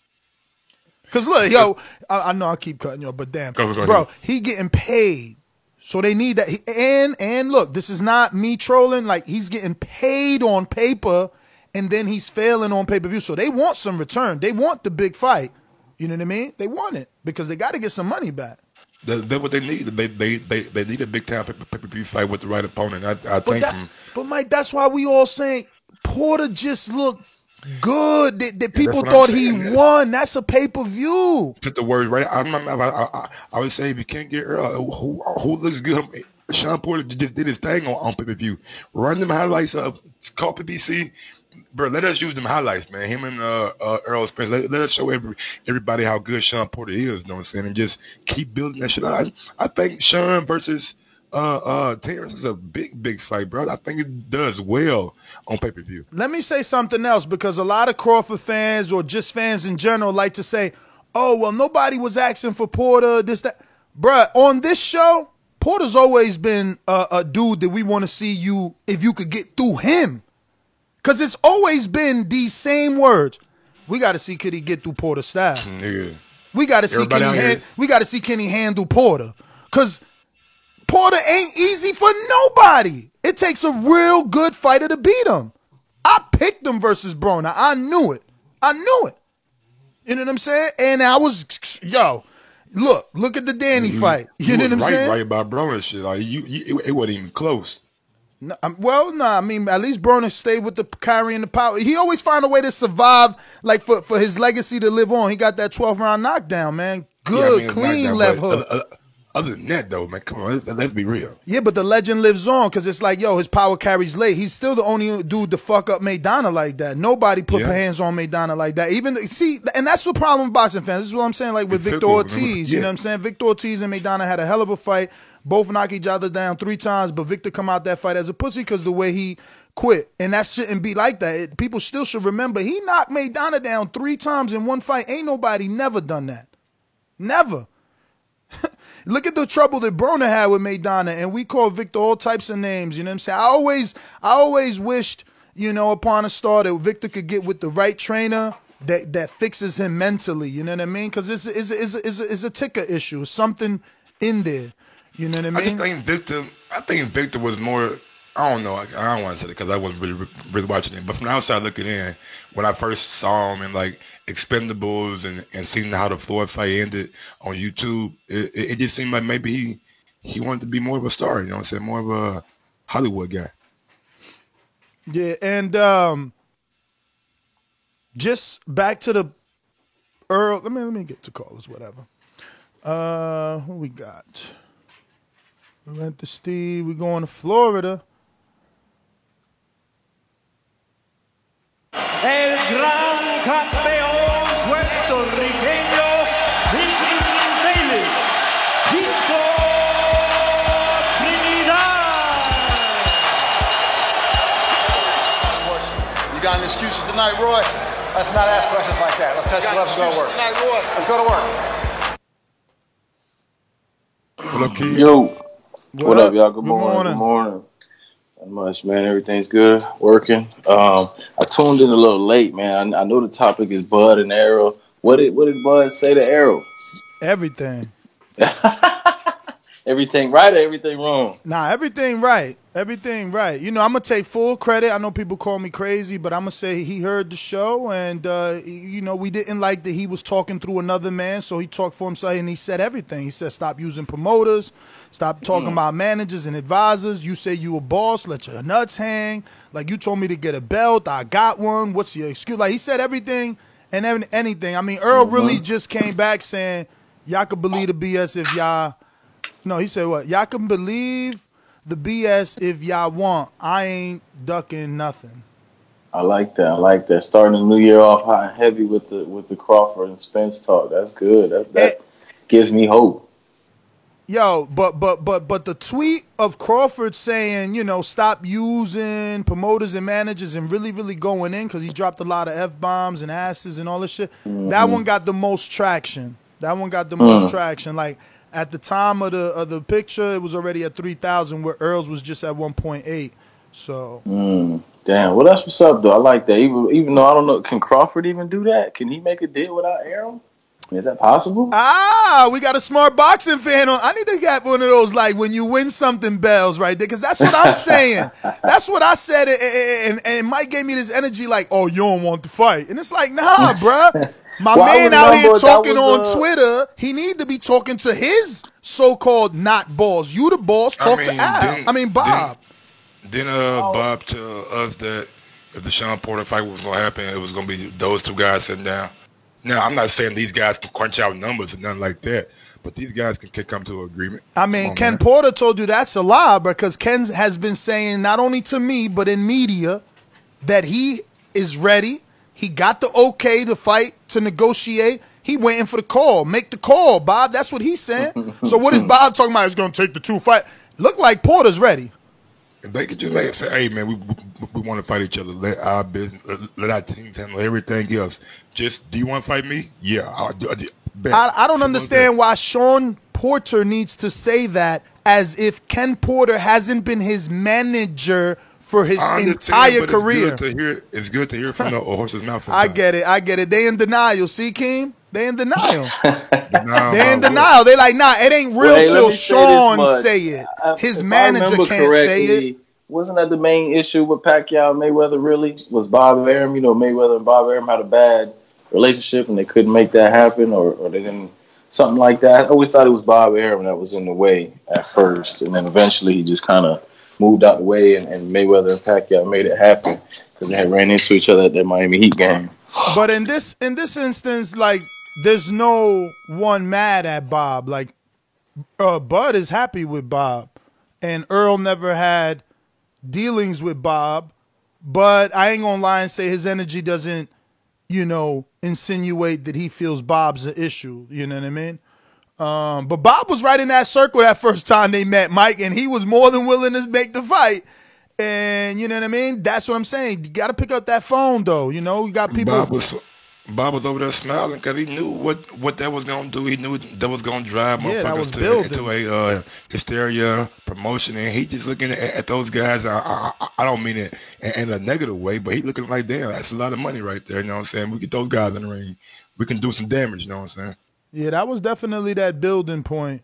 Because look, yo, I know I keep cutting you off, but damn, bro, he getting paid. So they need that. And look, this is not me trolling. Like, he's getting paid on paper, and then he's failing on pay-per-view. So they want some return. They want the big fight. You know what I mean? They want it because they got to get some money back. That's what they need. They need a big-time pay-per-view fight with the right opponent. I think. But Mike, that's why we all saying Porter just looked good. That people thought he won. That's a pay-per-view. Put the words right. I would say if you can't get Earl, who looks good? Sean Porter just did his thing on pay-per-view. Run them highlights of call PBC. Bro, let us use them highlights, man. Him and Earl Spence. Let us show everybody how good Sean Porter is, you know what I'm saying? And just keep building that shit out. I think Sean versus Terrence is a big fight, bro. I think it does well on pay-per-view. Let me say something else, because a lot of Crawford fans or just fans in general like to say, oh, well, nobody was asking for Porter, this, that. Bruh, on this show, Porter's always been a dude that we want to see you, if you could get through him. Because it's always been these same words. We got to see, could he get through Porter's style? Yeah. We got to see, can he handle Porter? Because Porter ain't easy for nobody. It takes a real good fighter to beat him. I picked him versus Broner. I knew it. You know what I'm saying? And I was, look at the Danny fight. You know what I'm saying? Right about Broner shit. Like it wasn't even close. No, I mean, at least Broner stayed with the carrying the power. He always find a way to survive, like for his legacy to live on. He got that 12-round knockdown, man. Good, clean left hook. Other than that, though, man, come on, let's be real. Yeah, but the legend lives on, because it's like, his power carries late. He's still the only dude to fuck up Maidana like that. Nobody put hands on Maidana like that. And that's the problem with boxing fans. This is what I'm saying, like with Victor Ortiz. You know what I'm saying? Victor Ortiz and Maidana had a hell of a fight. Both knock each other down 3 times, but Victor come out that fight as a pussy because the way he quit. And that shouldn't be like that. People still should remember, he knocked Maidana down 3 times in one fight. Ain't nobody never done that. Never. Look at the trouble that Broner had with Maidana, and we call Victor all types of names. You know what I'm saying? I always wished, upon a star that Victor could get with the right trainer that fixes him mentally. You know what I mean? Because it's a ticker issue, something in there. You know what I mean? I think Victor was more. I don't know. I don't want to say it because I wasn't really watching it. But from the outside looking in, when I first saw him in like Expendables and seeing how the Floyd fight ended on YouTube, it just seemed like maybe he wanted to be more of a star. You know what I'm saying? More of a Hollywood guy. Yeah, and just back to the Earl. Let me get to callers. Whatever. Who we got? We went to Steve. We going to Florida. El gran campeón puertorriqueño, Ricky Davis, Víctor Trinidad. You got any excuses tonight, Roy? Let's not ask questions like that. Let's touch the gloves and go to work. Tonight, Roy. Let's go to work. What up, Keith? Yo, what up, y'all? Good morning. Good morning. Not much, man. Everything's good. Working. I tuned in a little late, man. I know the topic is Bud and Arrow. What did Bud say to Arrow? Everything. Everything right or everything wrong? Nah, everything right. Everything right. You know, I'm going to take full credit. I know people call me crazy, but I'm going to say he heard the show, and, you know, we didn't like that he was talking through another man, so he talked for himself, and he said everything. He said stop using promoters, stop talking about managers and advisors. You say you a boss, let your nuts hang. Like, you told me to get a belt, I got one. What's your excuse? Like, he said everything and anything. I mean, Earl really just came back saying, y'all could believe the BS if y'all... No, he said what? Y'all can believe the BS if y'all want. I ain't ducking nothing. I like that. I like that. Starting the new year off hot and heavy with the Crawford and Spence talk. That's good. That gives me hope. Yo, but the tweet of Crawford saying, you know, stop using promoters and managers and really, really going in because he dropped a lot of F-bombs and asses and all this shit. That one got the most traction. Traction. Like, at the time of the picture, it was already at 3,000, where Earl's was just at 1.8. So, damn. Well, that's what's up, though. I like that. Even though I don't know, can Crawford even do that? Can he make a deal without Arrow? Is that possible? We got a smart boxing fan on. I need to get one of those, like, when you win something bells right there, because that's what I'm saying. That's what I said, and Mike gave me this energy like, oh, you don't want to fight. And it's like, nah, bruh. My man out here talking on Twitter, he need to be talking to his so-called not boss. You the boss, talk to Al. Bob. Didn't Bob tell us that if the Sean Porter fight was going to happen, it was going to be those two guys sitting down? Now, I'm not saying these guys can crunch out numbers and nothing like that, but these guys can come to an agreement. I mean, Ken Porter told you that's a lie because Ken has been saying, not only to me, but in media, that he is ready. He got the okay to fight, to negotiate. He waiting for the call. Make the call, Bob. That's what he's saying. So what is Bob talking about? He's going to take the 2 fight. Look like Porter's ready. If they could just say, hey, man, we want to fight each other. Let our business, let our teams handle everything else. Just, do you want to fight me? Yeah. I don't understand why Sean Porter needs to say that as if Ken Porter hasn't been his manager for his entire career. It's good to hear from the horse's mouth. I get it. They in denial. See, Keem? They in denial. They in denial. They like, nah, it ain't real till Sean say it. His manager can't say it. Wasn't that the main issue with Pacquiao and Mayweather really? Was Bob Arum, you know, Mayweather and Bob Arum had a bad relationship and they couldn't make that happen or they didn't, something like that. I always thought it was Bob Arum that was in the way at first. And then eventually he just kind of moved out the way, and Mayweather and Pacquiao made it happen because they had ran into each other at that Miami Heat game. But in this instance, like, there's no one mad at Bob. Like, Bud is happy with Bob, and Earl never had dealings with Bob. But I ain't gonna lie and say his energy doesn't, you know, insinuate that he feels Bob's an issue. You know what I mean? But Bob was right in that circle that first time they met, Mike, and he was more than willing to make the fight. And you know what I mean? That's what I'm saying. You got to pick up that phone, though. You know, you got people. Bob was over there smiling because he knew what that was going to do. He knew that was going to drive motherfuckers into a hysteria promotion. And he just looking at those guys. I don't mean it in a negative way, but he looking like, damn, that's a lot of money right there. You know what I'm saying? We get those guys in the ring. We can do some damage. You know what I'm saying? Yeah, that was definitely that building point.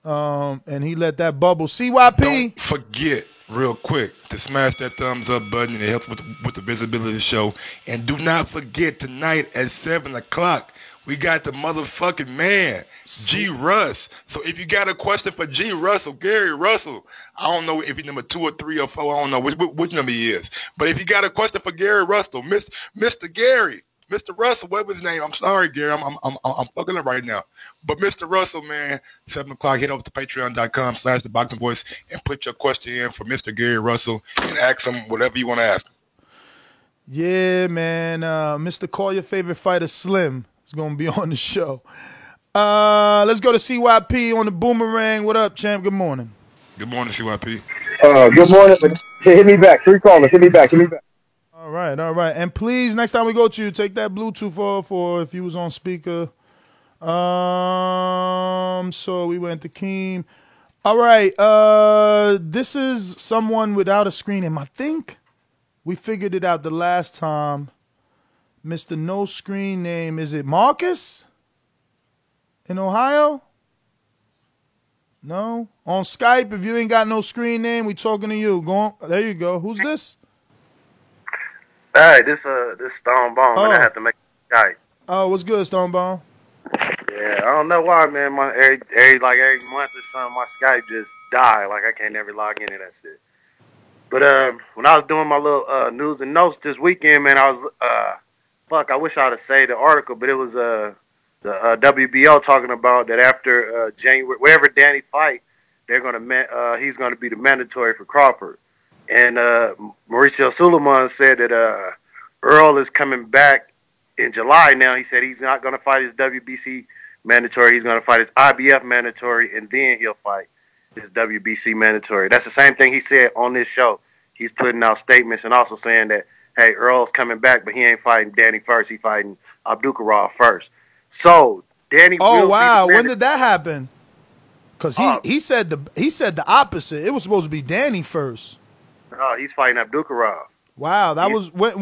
And he let that bubble. CYP. Don't forget, real quick to smash that thumbs up button. It helps with the visibility of the show. And do not forget, tonight at 7 o'clock, we got the motherfucking man, G. Russ. So if you got a question for G. Russell, Gary Russell, I don't know if he's number 2 or 3 or 4. I don't know which number he is. But if you got a question for Gary Russell, Mr. Gary, Mr. Russell, what was his name? I'm sorry, Gary. I'm fucking up right now. But Mr. Russell, man, 7 o'clock, head over to patreon.com/theboxingvoice and put your question in for Mr. Gary Russell and ask him whatever you want to ask him. Yeah, man. Mr. Call Your Favorite Fighter Slim is going to be on the show. Let's go to CYP on the Boomerang. What up, champ? Good morning. Good morning, CYP. Good morning. Hit me back. 3 callers. Hit me back. All right. And please, next time we go to you, take that Bluetooth off for if you was on speaker. So we went to Keem. All right. This is someone without a screen name. I think we figured it out the last time. Mr. No Screen Name. Is it Marcus in Ohio? No? On Skype, if you ain't got no screen name, we talking to you. Go on. There you go. Who's this? Hey, this Stone Bone. Oh. Man, I have to make a Skype. Oh, what's good, Stone Bone? Yeah, I don't know why, man. Every month or something, my Skype just die. Like I can't never log into that shit. But when I was doing my little news and notes this weekend, man, I was I wish I'd have saved the article, but it was the WBO talking about that after January, wherever Danny fight, they're gonna he's gonna be the mandatory for Crawford. And Mauricio Suleiman said that Earl is coming back in July now. He said he's not going to fight his WBC mandatory. He's going to fight his IBF mandatory, and then he'll fight his WBC mandatory. That's the same thing he said on this show. He's putting out statements and also saying that, hey, Earl's coming back, but he ain't fighting Danny first. He's fighting Abdukharov first. So Danny. Oh wow! When did that happen? Because he said the opposite. It was supposed to be Danny first. Oh, he's fighting Abdukharov. Wow, that was when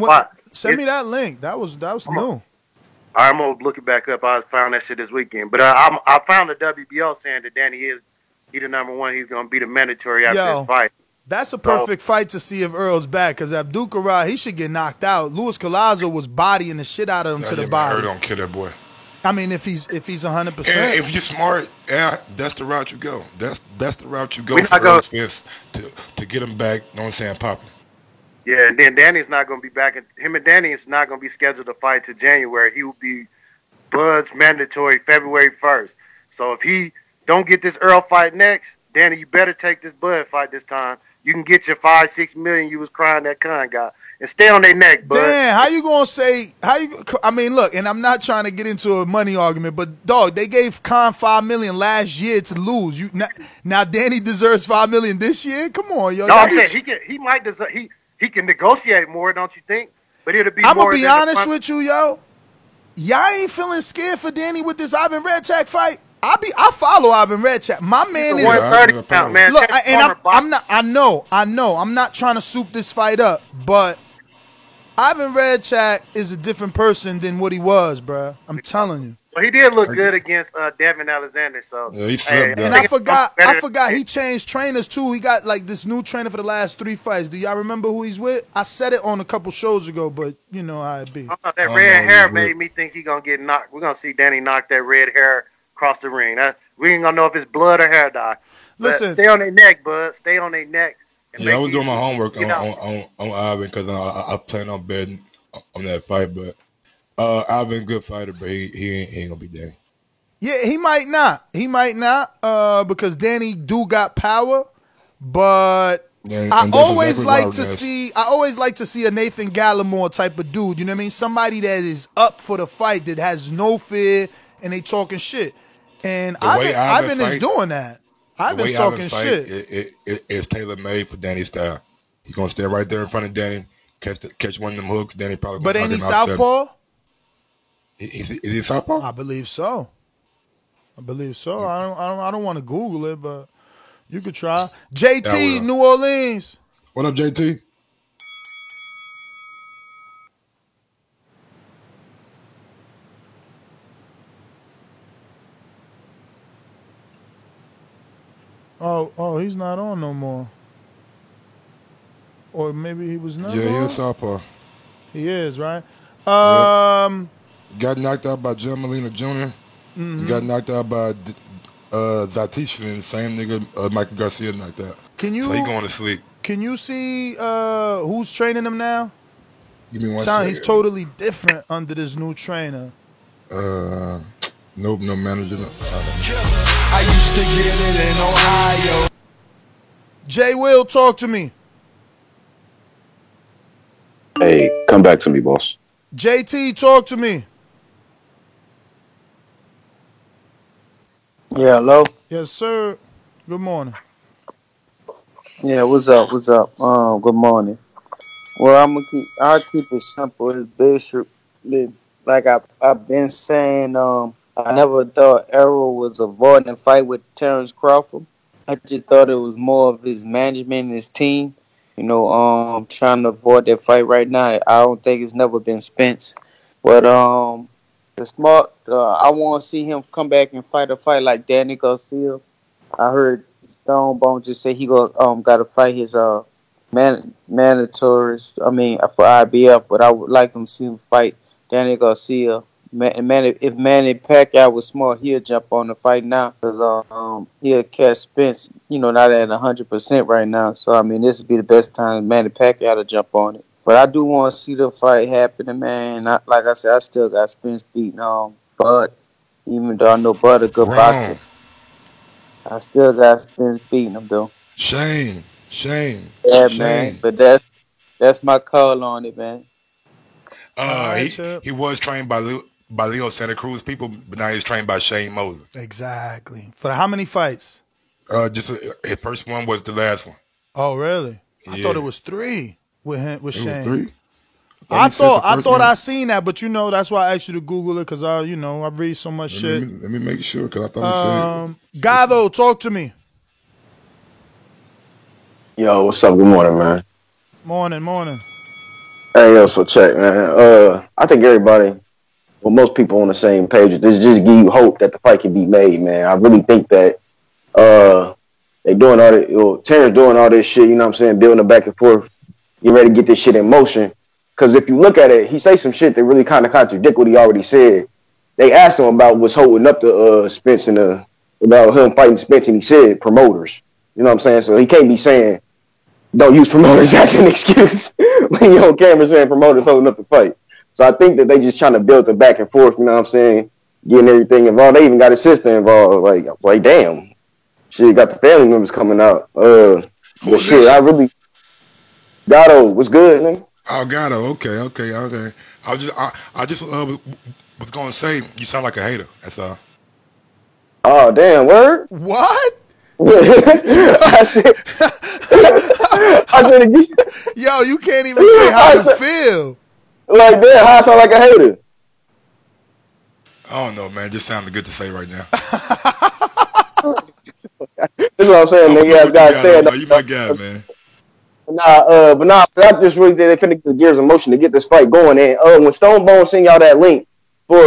send me that link. That was new. I'm gonna look it back up. I found that shit this weekend, but I found the WBO saying that Danny is the number one. He's gonna be the mandatory after this fight. That's a perfect fight to see if Earl's back, because Abdukharov, he should get knocked out. Luis Collazo was bodying the shit out of him to the body. Earl don't kill that boy. I mean, if he's 100%. If you're smart, that's the route you go. That's the route you go for Earl Spence to get him back. You know what I'm saying, popping. Yeah, and then Danny's not going to be back. Him and Danny is not going to be scheduled to fight till January. He will be Bud's mandatory February 1st. So if he don't get this Earl fight next, Danny, you better take this Bud fight this time. You can get your $5-6 million you was crying that Khan got. And stay on their neck, Bud. Damn, how you gonna say? I mean, look, and I'm not trying to get into a money argument, but dog, they gave Khan $5 million last year to lose. Now Danny deserves $5 million this year. Come on, yo. No, I'm saying he might deserve. He can negotiate more, don't you think? But it'll be. I'm gonna be honest with you, yo. Y'all ain't feeling scared for Danny with this Ivan Redchak fight. I follow Ivan Redchak. My man is 130 count, man. Look, and I'm not. I know. I'm not trying to soup this fight up, but Ivan Redchak is a different person than what he was, bro. I'm telling you. Well, he did look good against Devin Alexander. So yeah, and I forgot he changed trainers too. He got like this new trainer for the last 3 fights. Do y'all remember who he's with? I said it on a couple shows ago, but you know how it be. That red hair made me think he gonna get knocked. We're gonna see Danny knock that red hair across the ring. We ain't gonna know if it's blood or hair dye. Listen, stay on their neck, bud. Stay on their neck. Yeah, I was doing my homework on Ivan because I plan on betting on that fight, but Ivan, good fighter, but he ain't gonna be Danny. Yeah, he might not. Because Danny do got power, but I always like to see a Nathan Gallimore type of dude. You know what I mean? Somebody that is up for the fight, that has no fear, and they talking shit. And Ivan is doing that. Ivan's talking shit. It's tailor made for Danny's style. He's gonna stand right there in front of Danny, catch one of them hooks. Danny probably. But ain't he southpaw? Is he southpaw? I believe so. I don't want to Google it, but you could try. JT, New Orleans. What up, JT? Oh, he's not on no more. or maybe he was never. Yeah, he is southpaw. He is, right? Got knocked out by John Molina Jr. Mhm. Got knocked out by Zatishin, the same nigga Michael Garcia knocked out. Can you? So he going to sleep. Can you see who's training him now? Give me one Sound second. he's totally different under this new trainer. Nope, no manager. I used to get it in Ohio. Jay Will, talk to me. Hey, come back to me, boss. JT, talk to me. Yeah, hello? Yes, sir. Good morning. Yeah, what's up? What's up? Good morning. Well, I'll keep it simple. It's Bishop. Like I've been saying, I never thought Errol was avoiding a fight with Terrence Crawford. I just thought it was more of his management and his team. You know, trying to avoid that fight right now. I don't think it's never been Spence. But the smart, I want to see him come back and fight a fight like Danny Garcia. I heard Stone Bone just say he got to fight his mandatories. I mean, for IBF, but I would like him to see him fight Danny Garcia. If Manny Pacquiao was smart, he'll jump on the fight now because he'll catch Spence. You know, not at 100% right now. So I mean, this would be the best time Manny Pacquiao to jump on it. But I do want to see the fight happening, man. Like I said, I still got Spence beating Bud, even though I know Bud a good boxer. I still got Spence beating him though. Shame. Yeah, man. But that's my call on it, man. He was trained by Leo Santa Cruz people, but now he's trained by Shane Mosley. Exactly. For how many fights? Just his first one was the last one. Oh, really? I Yeah. thought it was 3 with him, with It was Shane. 3? I thought one. I seen that, but you know that's why I asked you to Google it because I read so much shit. Let me make sure because I thought he Gado, talk to me. Yo, what's up? Good morning, man. Morning. Hey, yo, so check, man. I think everybody, well, most people on the same page. This just give you hope that the fight can be made, man. I really think that they doing all this, Terrence doing all this shit, you know what I'm saying, building it back and forth, getting ready to get this shit in motion. Because if you look at it, he say some shit that really kind of contradict what he already said. They asked him about what's holding up the Spence and about him fighting Spence, and he said promoters. You know what I'm saying? So he can't be saying don't use promoters as an excuse when you're on camera saying promoters holding up the fight. So I think that they just trying to build the back and forth, you know what I'm saying, getting everything involved. They even got his sister involved. Like damn. Shit, got the family members coming out. But shit, I really Gatto, what's good, nigga? Oh, Gatto, okay. I just was gonna say you sound like a hater. That's all. Oh damn, word? What? I said yo, you can't even say how you feel. Like damn, how I sound like a hater? I don't know, man. It just sounded good to say right now. That's what I'm saying, nigga. Guys saying you my guy, man. I just really they finna get the gears of motion to get this fight going. And when Stone Bone sent y'all that link for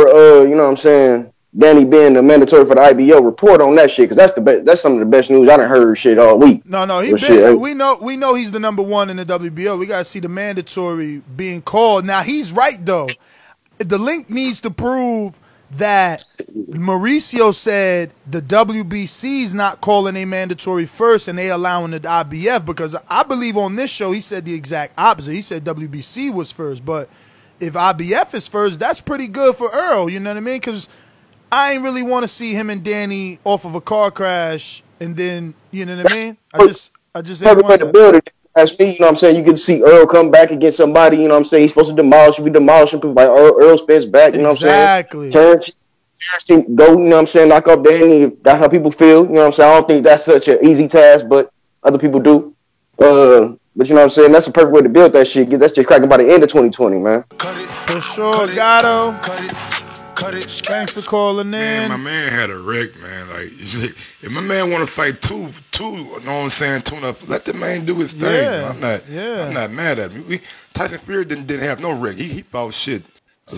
you know what I'm saying, Danny being the mandatory for the IBO, report on that shit because that's some of the best news I done heard shit all week. No, we know he's the number one in the WBO. We gotta see the mandatory being called. Now he's right though. The link needs to prove that Mauricio said the WBC's not calling a mandatory first and they allowing the IBF, because I believe on this show he said the exact opposite. He said WBC was first, but if IBF is first, that's pretty good for Earl, you know what I mean? Because I ain't really want to see him and Danny off of a car crash and then, you know what I mean? I just didn't want that. As me, you know what I'm saying, you can see Earl come back against somebody, you know what I'm saying, he's supposed to demolish, we demolishing people like Earl Spence back, you know what I'm saying? Terrence can go, you know what I'm saying, knock up Danny. That's how people feel, you know what I'm saying? I don't think that's such an easy task, but other people do. But you know what I'm saying, that's the perfect way to build that shit. Get that shit cracking by the end of 2020, man. For sure, Gatto. Thanks for calling in. Man, my man had a wreck, man. Like, if my man want to fight two, you know what I'm saying, tune-up, let the man do his thing. Yeah, I'm not mad at him. Tyson Fury didn't have no wreck. He fought shit.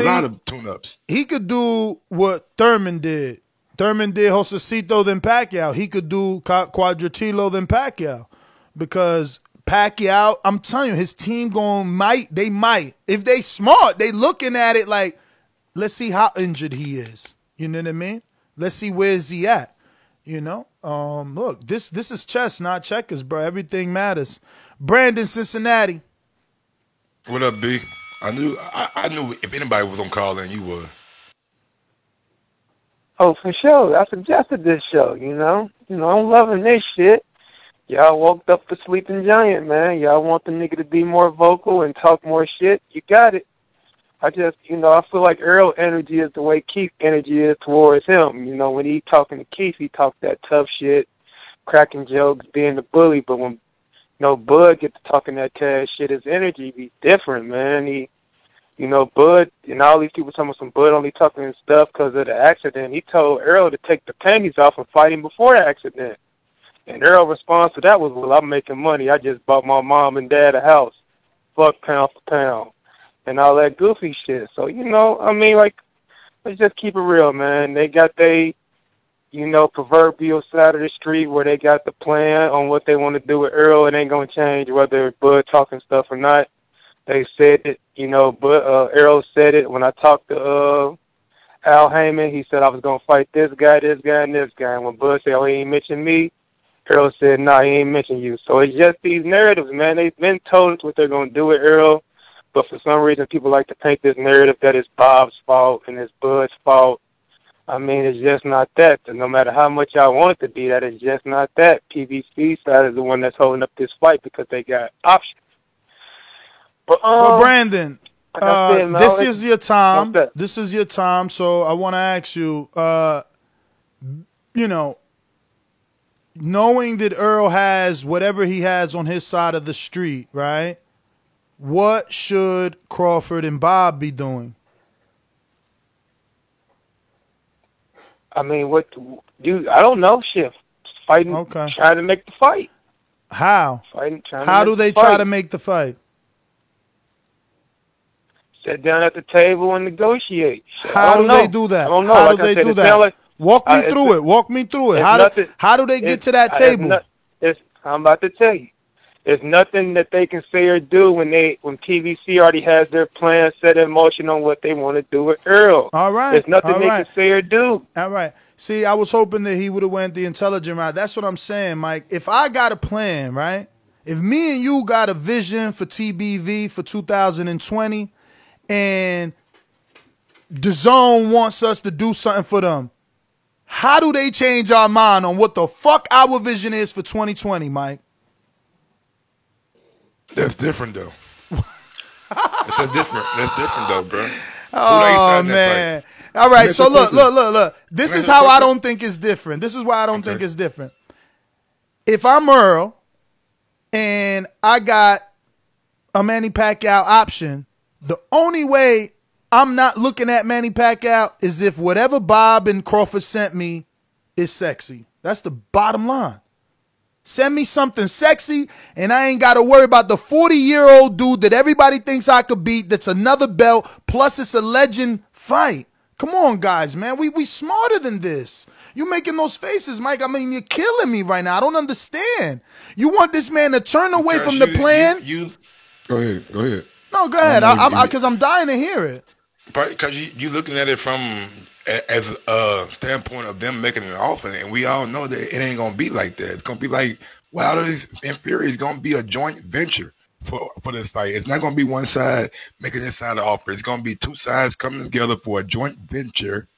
A lot of tune-ups. He could do what Thurman did. Thurman did Josecito then Pacquiao. He could do Quadratilo then Pacquiao, because Pacquiao, I'm telling you, his team might. If they smart, they looking at it like, let's see how injured he is. You know what I mean? Let's see where's he at. You know? Look, this is chess, not checkers, bro. Everything matters. Brandon, Cincinnati. What up, B? I knew if anybody was on call in, you would. Oh, for sure. I suggested this show, you know. I'm loving this shit. Y'all woke up the sleeping giant, man. Y'all want the nigga to be more vocal and talk more shit. You got it. I just, I feel like Earl energy is the way Keith energy is towards him. You know, when he talking to Keith, he talk that tough shit, cracking jokes, being the bully. But when, Bud gets to talking that cash shit, his energy be different, man. Bud, and all these people talking about some Bud only talking and stuff because of the accident. He told Earl to take the panties off and fight him before the accident. And Earl's response to that was, well, I'm making money. I just bought my mom and dad a house. Fuck pound for pound. And all that goofy shit. So, let's just keep it real, man. They got proverbial side of the street where they got the plan on what they want to do with Earl. It ain't going to change whether Bud talking stuff or not. They said it, but Earl said it when I talked to Al Heyman. He said I was going to fight this guy, and this guy. And when Bud said, oh, he ain't mentioned me, Earl said, nah, he ain't mentioned you. So it's just these narratives, man. They've been told what they're going to do with Earl. But for some reason, people like to paint this narrative that it's Bob's fault and it's Bud's fault. It's just not that. And no matter how much I want it to be, that it's just not that. PBC side is the one that's holding up this fight because they got options. But Brandon, this is your time. This is your time. So I want to ask you, knowing that Earl has whatever he has on his side of the street, right? What should Crawford and Bob be doing? I don't know, shit. Fighting, okay. Trying to make the fight. How? How do they try to make the fight? Sit down at the table and negotiate. How do they do that? I don't know. How do they do that? Walk me through it. Walk me through it. How do they get to that table? I'm about to tell you. There's nothing that they can say or do when PVC already has their plan set in motion on what they want to do with Earl. All right. There's nothing they can say or do. All right. See, I was hoping that he would have went the intelligent route. That's what I'm saying, Mike. If I got a plan, right? If me and you got a vision for TBV for 2020 and DAZN wants us to do something for them, how do they change our mind on what the fuck our vision is for 2020, Mike? That's different, though. That's different, though, bro. Oh, man. All right, so look. This is how I don't think it's different. This is why I don't think it's different. If I'm Earl and I got a Manny Pacquiao option, the only way I'm not looking at Manny Pacquiao is if whatever Bob and Crawford sent me is sexy. That's the bottom line. Send me something sexy, and I ain't got to worry about the 40-year-old dude that everybody thinks I could beat that's another belt, plus it's a legend fight. Come on, guys, man. We smarter than this. You making those faces, Mike. You're killing me right now. I don't understand. You want this man to turn away from the plan? Go ahead. No, go ahead. Because I'm dying to hear it. Because you looking at it from as a standpoint of them making an offer, and we all know that it ain't gonna be like that. It's gonna be like Wilder and Fury is gonna be a joint venture for this fight. It's not gonna be one side making this side of offer. It's gonna be two sides coming together for a joint venture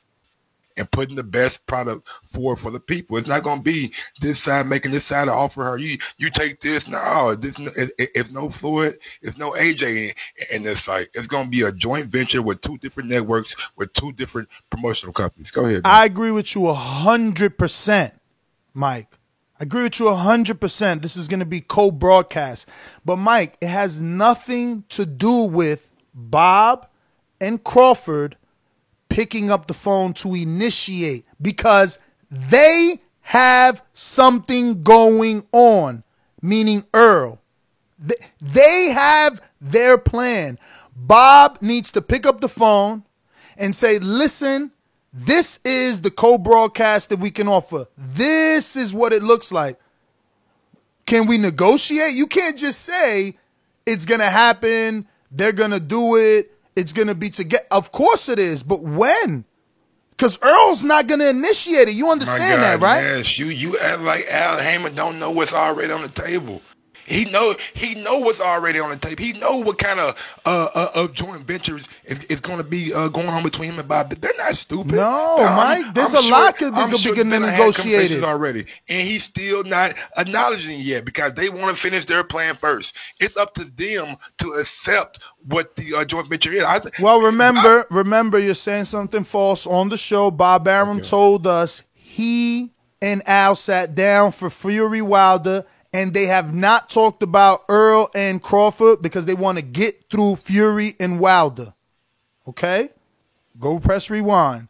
and putting the best product forward for the people. It's not gonna be this side making this side offer her. You take this. No, it's no Floyd. It's no AJ in this fight. It's gonna be a joint venture with two different networks with two different promotional companies. Go ahead, man. I agree with you 100%, Mike. I agree with you 100%. This is gonna be co-broadcast. But Mike, it has nothing to do with Bob and Crawford picking up the phone to initiate, because they have something going on, meaning Earl. They have their plan. Bob needs to pick up the phone and say, listen, this is the co-broadcast that we can offer. This is what it looks like. Can we negotiate? You can't just say it's going to happen, they're going to do it, it's going to be together. Of course it is, but when? Because Earl's not going to initiate it. You understand that, right? Yes, you act like Al Heyman don't know what's already on the table. He know what's already on the table. He know what kind of joint ventures is going to be going on between him and Bob. They're not stupid. No, Mike. There's a lot that could be getting negotiated already, and he's still not acknowledging it yet because they want to finish their plan first. It's up to them to accept what the joint venture is. Remember, you're saying something false on the show. Bob Arum told us he and Al sat down for Fury Wilder. And they have not talked about Earl and Crawford because they want to get through Fury and Wilder. Okay? Go press rewind.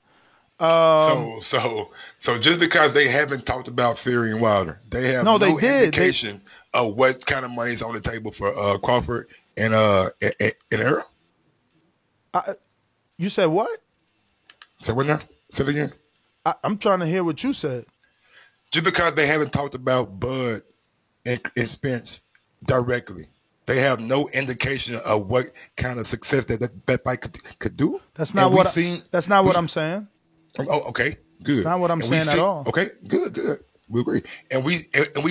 So just because they haven't talked about Fury and Wilder, they have no indication of what kind of money is on the table for Crawford and Earl? You said what? Say what now? Say it again. I'm trying to hear what you said. Just because they haven't talked about Bud and Spence directly, they have no indication of what kind of success that fight could do. That's not what I'm saying. Oh, okay, good. That's not what I'm saying at all. Okay, good. We agree. And we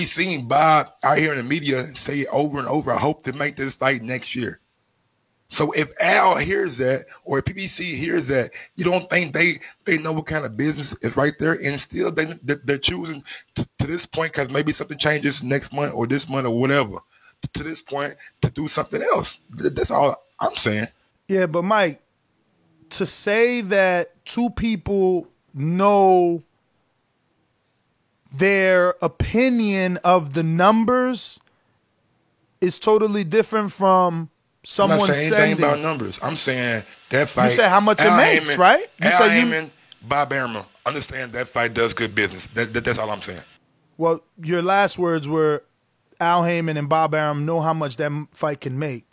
seen Bob out here in the media say over and over, I hope to make this fight next year. So if Al hears that, or if PBC hears that, you don't think they know what kind of business is right there, and still they're choosing to this point because maybe something changes next month or this month or whatever, to this point to do something else. That's all I'm saying. Yeah, but Mike, to say that two people know their opinion of the numbers is totally different from someone I'm not saying sending. anything about numbers. I'm saying that fight. You said how much it makes, right? You Al Heyman, Bob Arum, understand that fight does good business. That's all I'm saying. Well, your last words were Al Heyman and Bob Arum know how much that fight can make.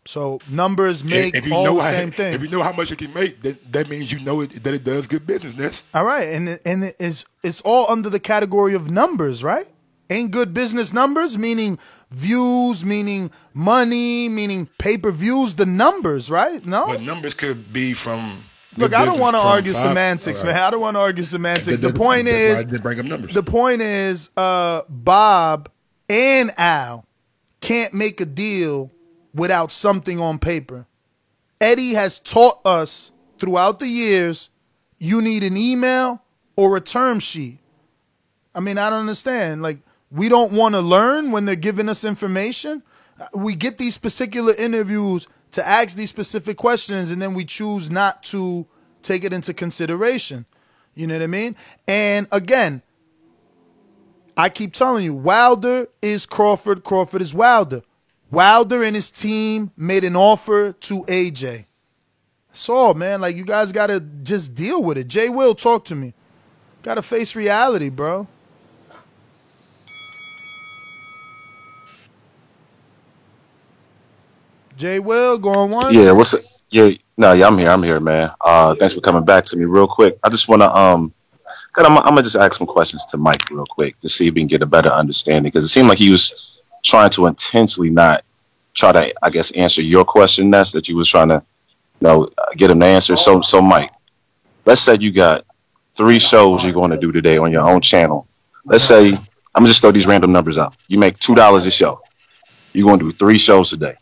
So numbers make all the same thing. If you know how much it can make, that means you know that it does good business. All right, and it's all under the category of numbers, right? Ain't good business numbers, meaning views, meaning money, meaning pay-per-views, the numbers, right? No? But numbers could be from... Look, I don't want to argue semantics, man. I don't want to argue semantics. The point is... I didn't bring up numbers. The point is, Bob and Al can't make a deal without something on paper. Eddie has taught us throughout the years, you need an email or a term sheet. I mean, I don't understand. Like, we don't want to learn when they're giving us information. We get these particular interviews to ask these specific questions, and then we choose not to take it into consideration. You know what I mean? And again, I keep telling you, Wilder is Crawford, Crawford is Wilder. Wilder and his team made an offer to AJ. That's all, man. Like, you guys got to just deal with it. Jay Will, talk to me. Got to face reality, bro. Jay Will, going once? Yeah, what's it? Yeah, I'm here, man. Thanks for coming back to me real quick. I just want to, I'm gonna just ask some questions to Mike real quick to see if we can get a better understanding, because it seemed like he was trying to intentionally not try to, I guess, answer your question, Ness, that you was trying to, get him to answer. So Mike, let's say you got 3 shows you're going to do today on your own channel. Let's say, I'm gonna just throw these random numbers out. You make $2 a show. You're going to do 3 shows today.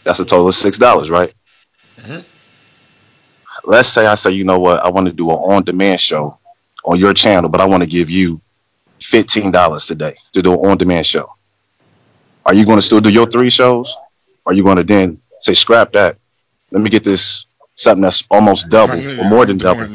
That's a total of $6, right? Mm-hmm. Let's say I say, you know what, I want to do an on-demand show on your channel, but I want to give you $15 today to do an on-demand show. Are you going to still do your 3 shows? Or are you going to then say, scrap that? Let me get this something that's almost double or more than double.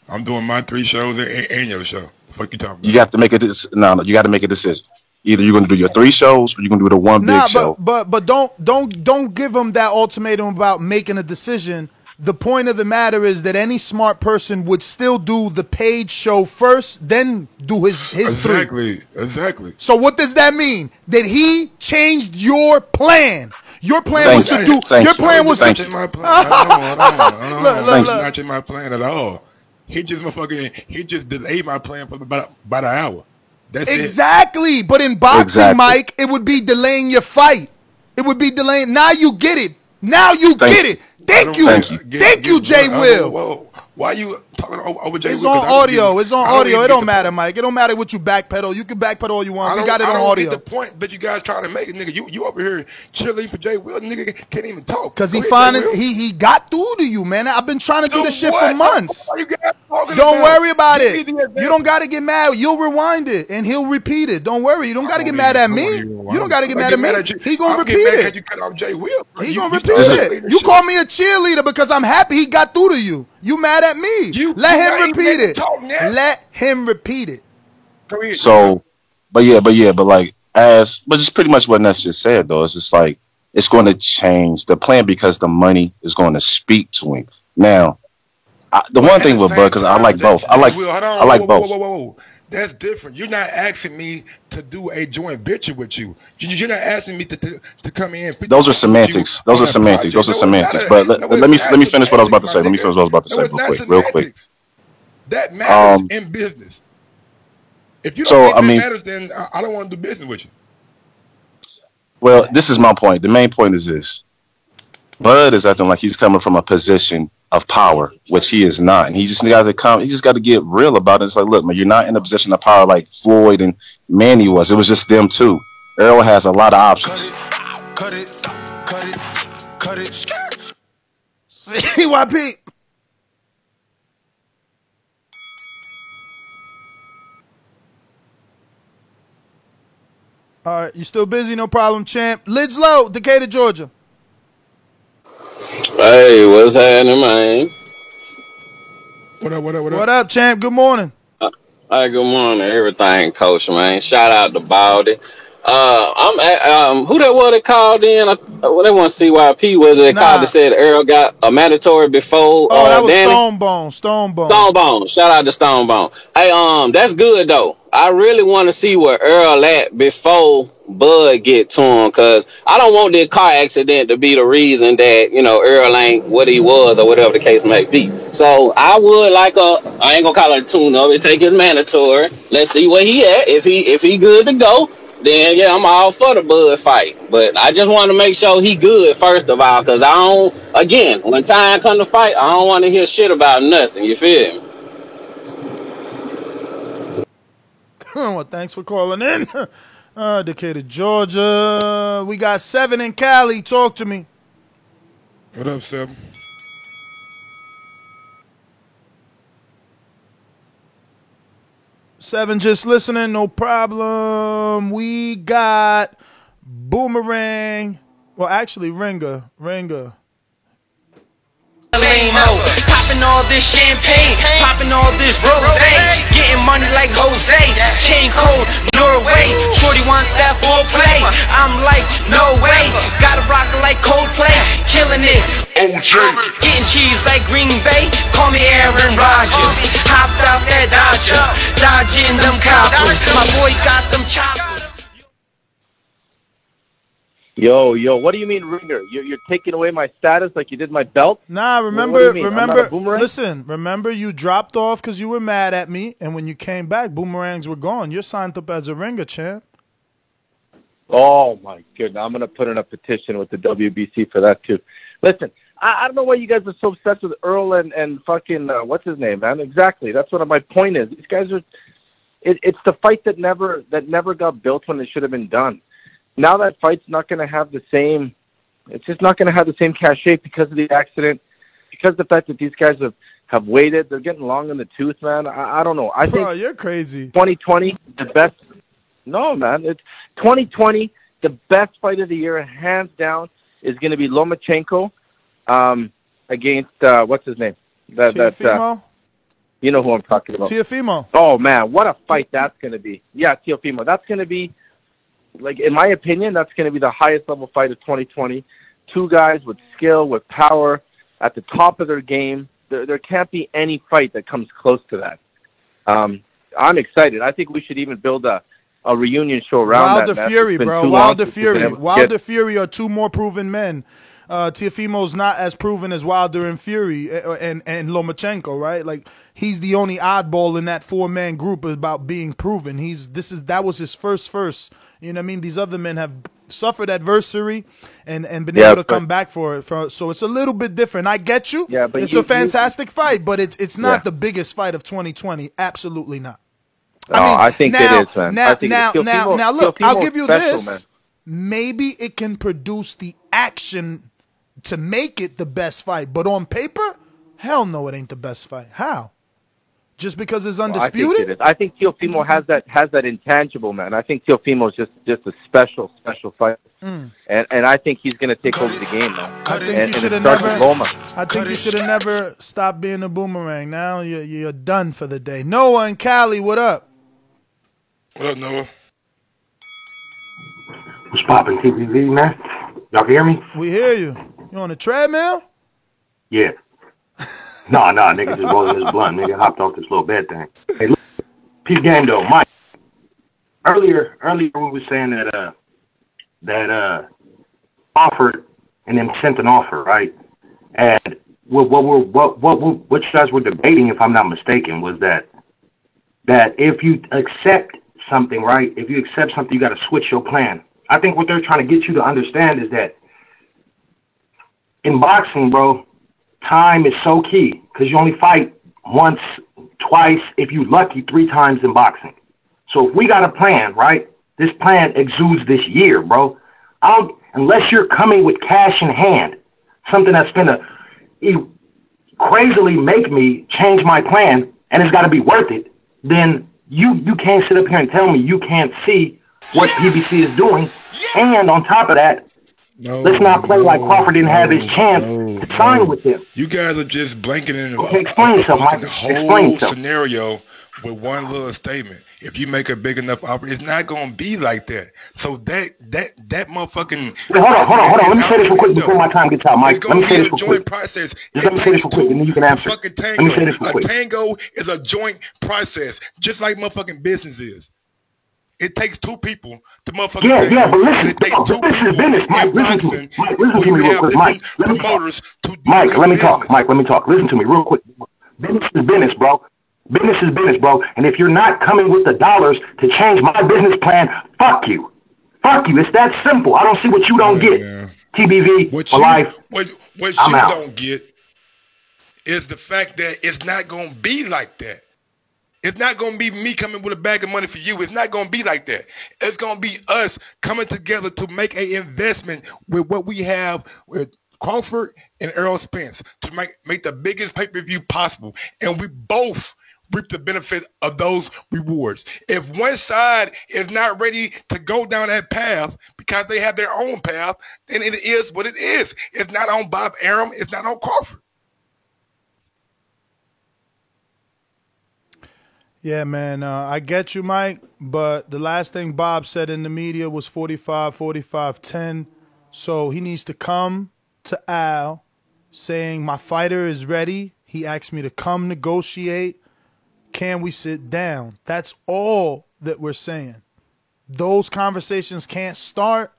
I'm doing my 3 shows and your show. What you talking about? You got to make you got to make a decision. Either you're going to do your 3 shows or you're going to do the one big show. But don't give them that ultimatum about making a decision. The point of the matter is that any smart person would still do the paid show first, then do his 3. Exactly. So what does that mean? That he changed your plan. Your plan was to do. Your plan was to. Not change my plan at all. He just delayed my plan for about an hour. That's exactly. But in boxing, Mike, it would be delaying your fight. It would be delaying. Now you get it. Now you get it. Thank you. Thank you, Jay Will. Whoa. Why are you talking over Jay Will? It's on audio. It's on audio. It don't matter, Mike. It don't matter what you backpedal. You can backpedal all you want. We got it on audio. I don't get the point that you guys trying to make it, nigga. You over here chilling for Jay Will, nigga can't even talk. Because he got through to you, man. I've been trying to do this shit for months. Don't worry about it. You don't got to get mad. You'll rewind it and he'll repeat it. Don't worry. You don't got to get mad at me. You don't got to get mad at me. He gonna repeat it. You cut off Jay Will. He gonna repeat it. You call me a cheerleader because I'm happy he got through to you. You mad at me? Let him repeat it. Let him repeat it. So, but just pretty much what Ness just said though. It's just like it's going to change the plan because the money is going to speak to him. Now, the one thing with Bud, because I like both. I like both. Whoa. That's different. You're not asking me to do a joint venture with you. You're not asking me to come in. Those are semantics. Those are semantics. But let me finish what I was about to say. Real quick. That matters in business. If you don't think that matters, then I don't want to do business with you. Well, this is my point. The main point is this. Bud is acting like he's coming from a position of power, which he is not. And he just got to come. He just got to get real about it. It's like, look, man, you're not in a position of power like Floyd and Manny was. It was just them two. Errol has a lot of options. Cut it. CYP. All right, you still busy? No problem, champ. Lids Low, Decatur, Georgia. Hey, what's happening, man? What up, champ? Good morning. Hey, good morning, everything, coach, man. Shout out to Baldy. I'm at, who that was that called in? They want CYP. Was it called that said Earl got a mandatory before? Oh, that was Danny? Stonebone. Shout out to Stonebone. Hey, that's good though. I really want to see where Earl at before Bud get to him, cause I don't want this car accident to be the reason that Earl ain't what he was or whatever the case may be. So I would like I ain't gonna call it a tune-up. It take his mandatory. Let's see where he at. If he good to go, then yeah, I'm all for the Bud fight. But I just want to make sure he good first of all, cause I don't. Again, when time come to fight, I don't want to hear shit about nothing. You feel me? Well, thanks for calling in. Decatur, Georgia. We got 7 in Cali. Talk to me. What up, 7? Seven just listening, no problem. We got Boomerang. Well, actually, Ringer. Popping all this champagne, popping all this rosé, getting money like Jose, chain code Norway, shorty wants that foreplay, I'm like, no way, gotta rock it like Coldplay, killing it, OJ, getting cheese like Green Bay, call me Aaron Rodgers, hopped out that Dodger, dodging them coppers, my boy got them choppers. Yo, what do you mean, Ringer? You're taking away my status like you did my belt? Nah, remember, listen, remember you dropped off because you were mad at me, and when you came back, boomerangs were gone. You're signed up as a Ringer, champ. Oh, my goodness. I'm going to put in a petition with the WBC for that, too. Listen, I don't know why you guys are so obsessed with Earl and fucking, what's his name, man? Exactly. That's what my point is. These guys are, it's the fight that never got built when it should have been done. Now that fight's not going to have the same, it's just not going to have the same cachet because of the accident, because of the fact that these guys have waited. They're getting long in the tooth, man. I don't know. I think you're crazy. 2020, the best. No, man. It's 2020, the best fight of the year, hands down, is going to be Lomachenko against, what's his name? Teofimo? You know who I'm talking about. Teofimo. Oh, man. What a fight that's going to be. Yeah, Teofimo. That's going to be, like, in my opinion, that's going to be the highest level fight of 2020. Two guys with skill, with power, at the top of their game. There can't be any fight that comes close to that. I'm excited. I think we should even build a reunion show around Wilder that. Fury, bro. Wilder Fury. Wilder Fury are two more proven men. Teofimo's not as proven as Wilder and Fury and Lomachenko, right? Like, he's the only oddball in that 4-man group about being proven. That was his first. You know what I mean? These other men have suffered adversity and been able to come back for it. So it's a little bit different. I get you. Yeah, but it's a fantastic fight, but it's not the biggest fight of 2020. Absolutely not. I think it is, man. Now, look, I'll give you this. Maybe it can produce the action to make it the best fight, but on paper, hell no, it ain't the best fight. How? Just because it's undisputed? I think Teofimo has that intangible, man. I think Teofimo's just a special fighter, and I think he's gonna take over the game, man. I think you should have never stopped being a boomerang. Now you're done for the day. Noah and Cali, what up? What up, Noah? What's poppin', TBV, man? Y'all can hear me? We hear you. You on the treadmill? Yeah. Nah, nigga just rolling this blunt. Nigga hopped off this little bed thing. Hey, look, peep game though, Mike. Earlier we were saying that offered and then sent an offer, right? And what you guys were debating, if I'm not mistaken, was that if you accept something, right? If you accept something, you got to switch your plan. I think what they're trying to get you to understand is that in boxing, bro, time is so key because you only fight once, twice, if you're lucky, 3 times in boxing. So if we got a plan, right, this plan exudes this year, bro. Unless you're coming with cash in hand, something that's going to crazily make me change my plan and it's got to be worth it, then you can't sit up here and tell me you can't see what PBC is doing. And on top of that, let's not play like Crawford didn't have his chance to sign with him. You guys are just blanking in the whole scenario with one little statement. If you make a big enough offer, it's not going to be like that. So that motherfucking... Wait, hold on. Let me say this real quick before my time gets out, Mike. It's going to be a joint process. Let me say this real quick, and then you can answer. Fucking tango. A tango is a joint process, just like motherfucking business is. It takes 2 people to motherfucking tango. Yeah, but listen, it takes 2 this is business, Mike. Listen to me real quick, Mike. Let me talk. Listen to me real quick. Business is business, bro. Business is business, bro. And if you're not coming with the dollars to change my business plan, fuck you. Fuck you. It's that simple. I don't see what you don't get. TBV for life. What you don't get is the fact that it's not going to be like that. It's not going to be me coming with a bag of money for you. It's not going to be like that. It's going to be us coming together to make an investment with what we have with Crawford and Errol Spence to make the biggest pay-per-view possible. And we both reap the benefit of those rewards. If one side is not ready to go down that path because they have their own path, then it is what it is. It's not on Bob Arum. It's not on Crawford. Yeah, man, I get you, Mike, but the last thing Bob said in the media was 45-10, so he needs to come to Al saying, my fighter is ready. He asked me to come negotiate. Can we sit down? That's all that we're saying. Those conversations can't start.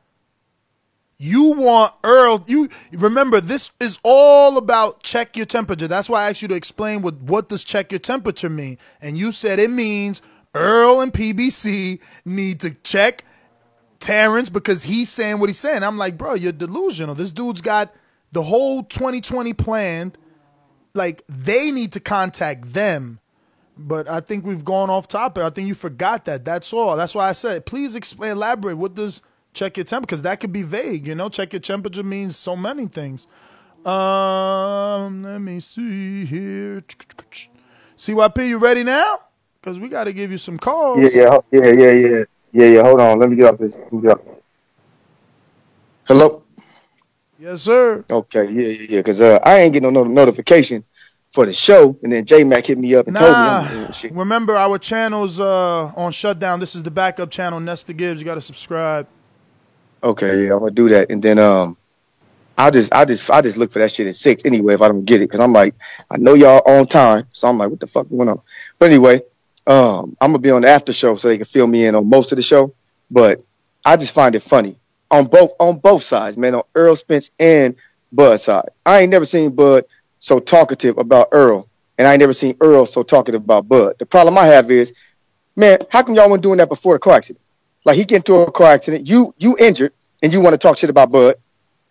You want Earl. You remember, this is all about check your temperature. That's why I asked you to explain what does check your temperature mean. And you said it means Earl and PBC need to check Terrence because he's saying what he's saying. I'm like, bro, you're delusional. This dude's got the whole 2020 planned. Like, they need to contact them. But I think we've gone off topic. I think you forgot that. That's all. That's why I said, please explain, elaborate. What does check your temperature? Because that could be vague, you know. Check your temperature means so many things. Let me see here. CYP, you ready now? Because we got to give you some calls. Yeah. Hold on. Let me get off this. Hello? Yes, sir. Okay, yeah. Because I ain't getting no notification for the show, and then J-Mac hit me up and told me. Shit. Remember, our channel's on shutdown. This is the backup channel, Nesta Gibbs. You got to subscribe. Okay, yeah, I'm gonna do that, and then I just look for that shit at 6 anyway if I don't get it, because I'm like, I know y'all on time, so I'm like, what the fuck going on? But anyway, I'm gonna be on the after show so they can fill me in on most of the show. But I just find it funny on both sides, man, on Errol Spence and Bud's side. I ain't never seen Bud so talkative about Earl, and I ain't never seen Earl so talkative about Bud. The problem I have is, man, how come y'all weren't doing that before the car accident? Like, he get into a car accident, you injured, and you want to talk shit about Bud.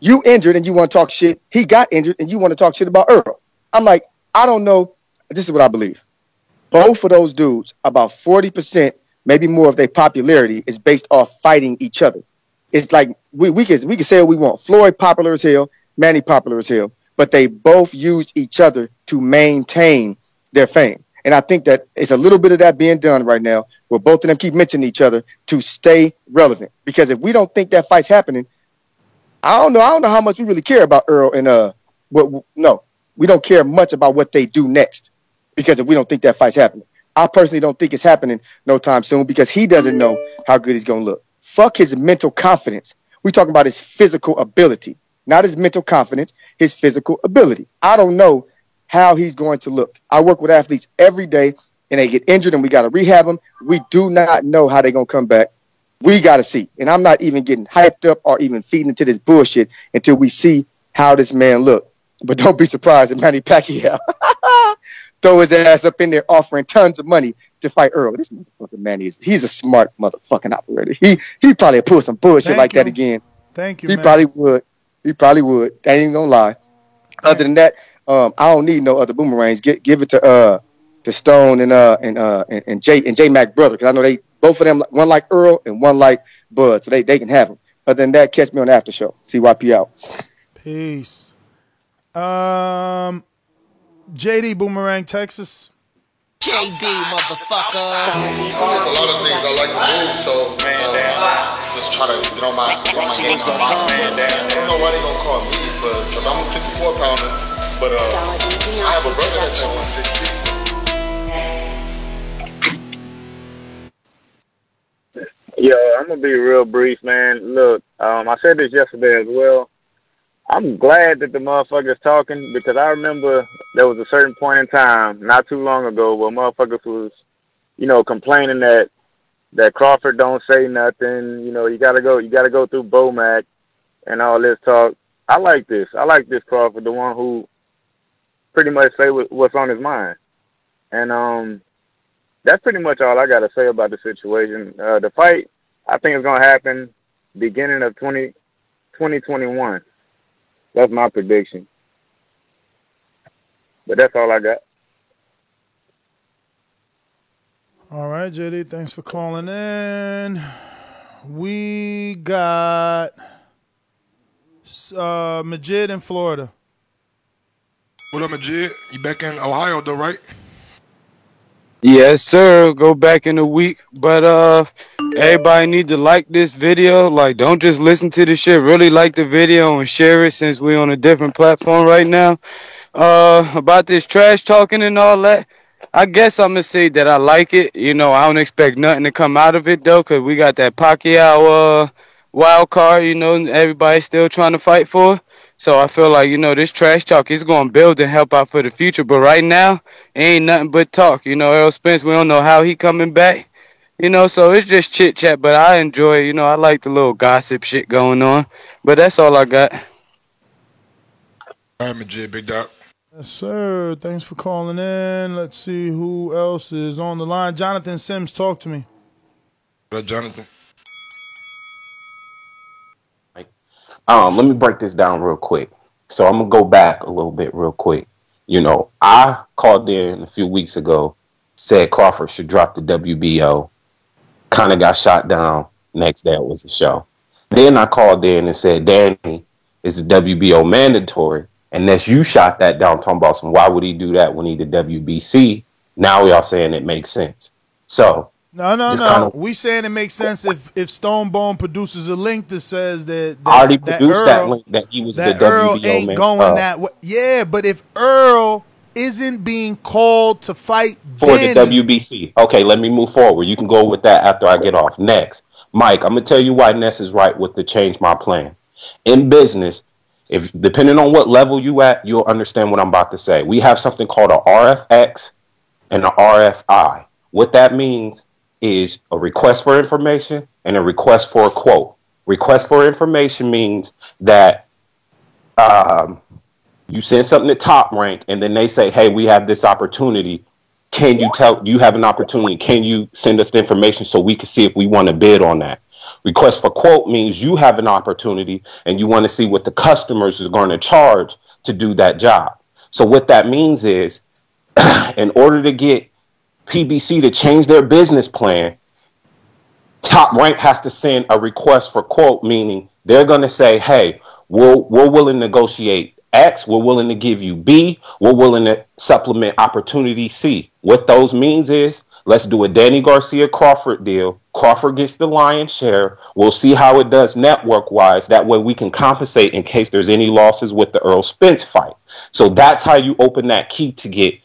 You injured, and you want to talk shit. He got injured, and you want to talk shit about Earl. I'm like, I don't know. This is what I believe. Both of those dudes, about 40%, maybe more of their popularity is based off fighting each other. It's like we can say what we want. Floyd popular as hell, Manny popular as hell, but they both used each other to maintain their fame. And I think that it's a little bit of that being done right now, where both of them keep mentioning each other to stay relevant. Because if we don't think that fight's happening, I don't know how much we really care about Earl and we don't care much about what they do next. Because if we don't think that fight's happening, I personally don't think it's happening no time soon because he doesn't know how good he's gonna look. Fuck his mental confidence. We talking about his physical ability, not his mental confidence, his physical ability. I don't know how he's going to look. I work with athletes every day and they get injured and we got to rehab them. We do not know how they're going to come back. We got to see. And I'm not even getting hyped up or even feeding into this bullshit until we see how this man look. But don't be surprised if Manny Pacquiao throw his ass up in there offering tons of money to fight Earl. This motherfucker Manny he's a smart motherfucking operator. He probably pull some bullshit that again. Thank you. He probably would. He probably would. I ain't gonna lie. Other than that, I don't need no other boomerangs. Give it to Stone and J Mac brother, because I know they both of them, one like Earl and one like Bud, so they can have them. Other than that, catch me on the after show. CYP out. Peace. JD Boomerang, Texas. JD, motherfucker. There's a lot of things I like to move, so just try to get on my game. I don't know why they gonna call me because I'm a 54-pounder, but I have a brother that's at 160. Yo, I'm gonna be real brief, man. Look, I said this yesterday as well. I'm glad that the motherfuckers talking because I remember there was a certain point in time, not too long ago, where motherfuckers was, complaining that Crawford don't say nothing. You gotta go through Bomac and all this talk. I like this Crawford, the one who pretty much say what's on his mind. And that's pretty much all I gotta say about the situation. The fight, I think, is gonna happen beginning of 2021. That's my prediction. But that's all I got. All right, JD, thanks for calling in. We got Majid in Florida. What up, Majid? You back in Ohio, though, right? Yes, sir. Go back in a week. But everybody need to like this video. Like, don't just listen to the shit. Really like the video and share it since we're on a different platform right now. About this trash talking and all that, I guess I'm going to say that I like it. I don't expect nothing to come out of it, though, because we got that Pacquiao wild card, everybody's still trying to fight for. So I feel like, this trash talk is going to build and help out for the future. But right now, it ain't nothing but talk. Errol Spence, we don't know how he coming back. So it's just chit-chat. But I enjoy it. I like the little gossip shit going on. But that's all I got. All right, Majid, big dog. Yes, sir. Thanks for calling in. Let's see who else is on the line. Jonathan Sims, talk to me. What up, Jonathan? Let me break this down real quick. So I'm going to go back a little bit real quick. I called in a few weeks ago, said Crawford should drop the WBO, kind of got shot down. Next day it was a show. Then I called in and said, Danny, is the WBO mandatory? Unless you shot that down, talking about why would he do that when he did WBC? Now we are saying it makes sense. So No. We saying it makes sense if Stone Bone produces a link that says that already that produced Earl, that link that he was that the Earl WBO ain't man. going that way. Yeah, but if Earl isn't being called to fight For then, the WBC. Okay, let me move forward. You can go with that after I get off. Next, Mike, I'm going to tell you why Ness is right with the change my plan. In business, if depending on what level you at, you'll understand what I'm about to say. We have something called a RFX and a RFI. What that means is a request for information and a request for a quote. Request for information means that you send something to Top Rank, and then they say, "Hey, we have this opportunity. Can you you have an opportunity? Can you send us the information so we can see if we want to bid on that?" Request for quote means you have an opportunity and you want to see what the customers is going to charge to do that job. So what that means is, in order to get PBC to change their business plan, Top Rank has to send a request for quote, meaning they're going to say, "Hey, we're willing to negotiate X, we're willing to give you B, we're willing to supplement opportunity C." What those means is, let's do a Danny Garcia Crawford deal. Crawford gets the lion's share. We'll see how it does network wise. That way we can compensate in case there's any losses with the Earl Spence fight. So that's how you open that key to get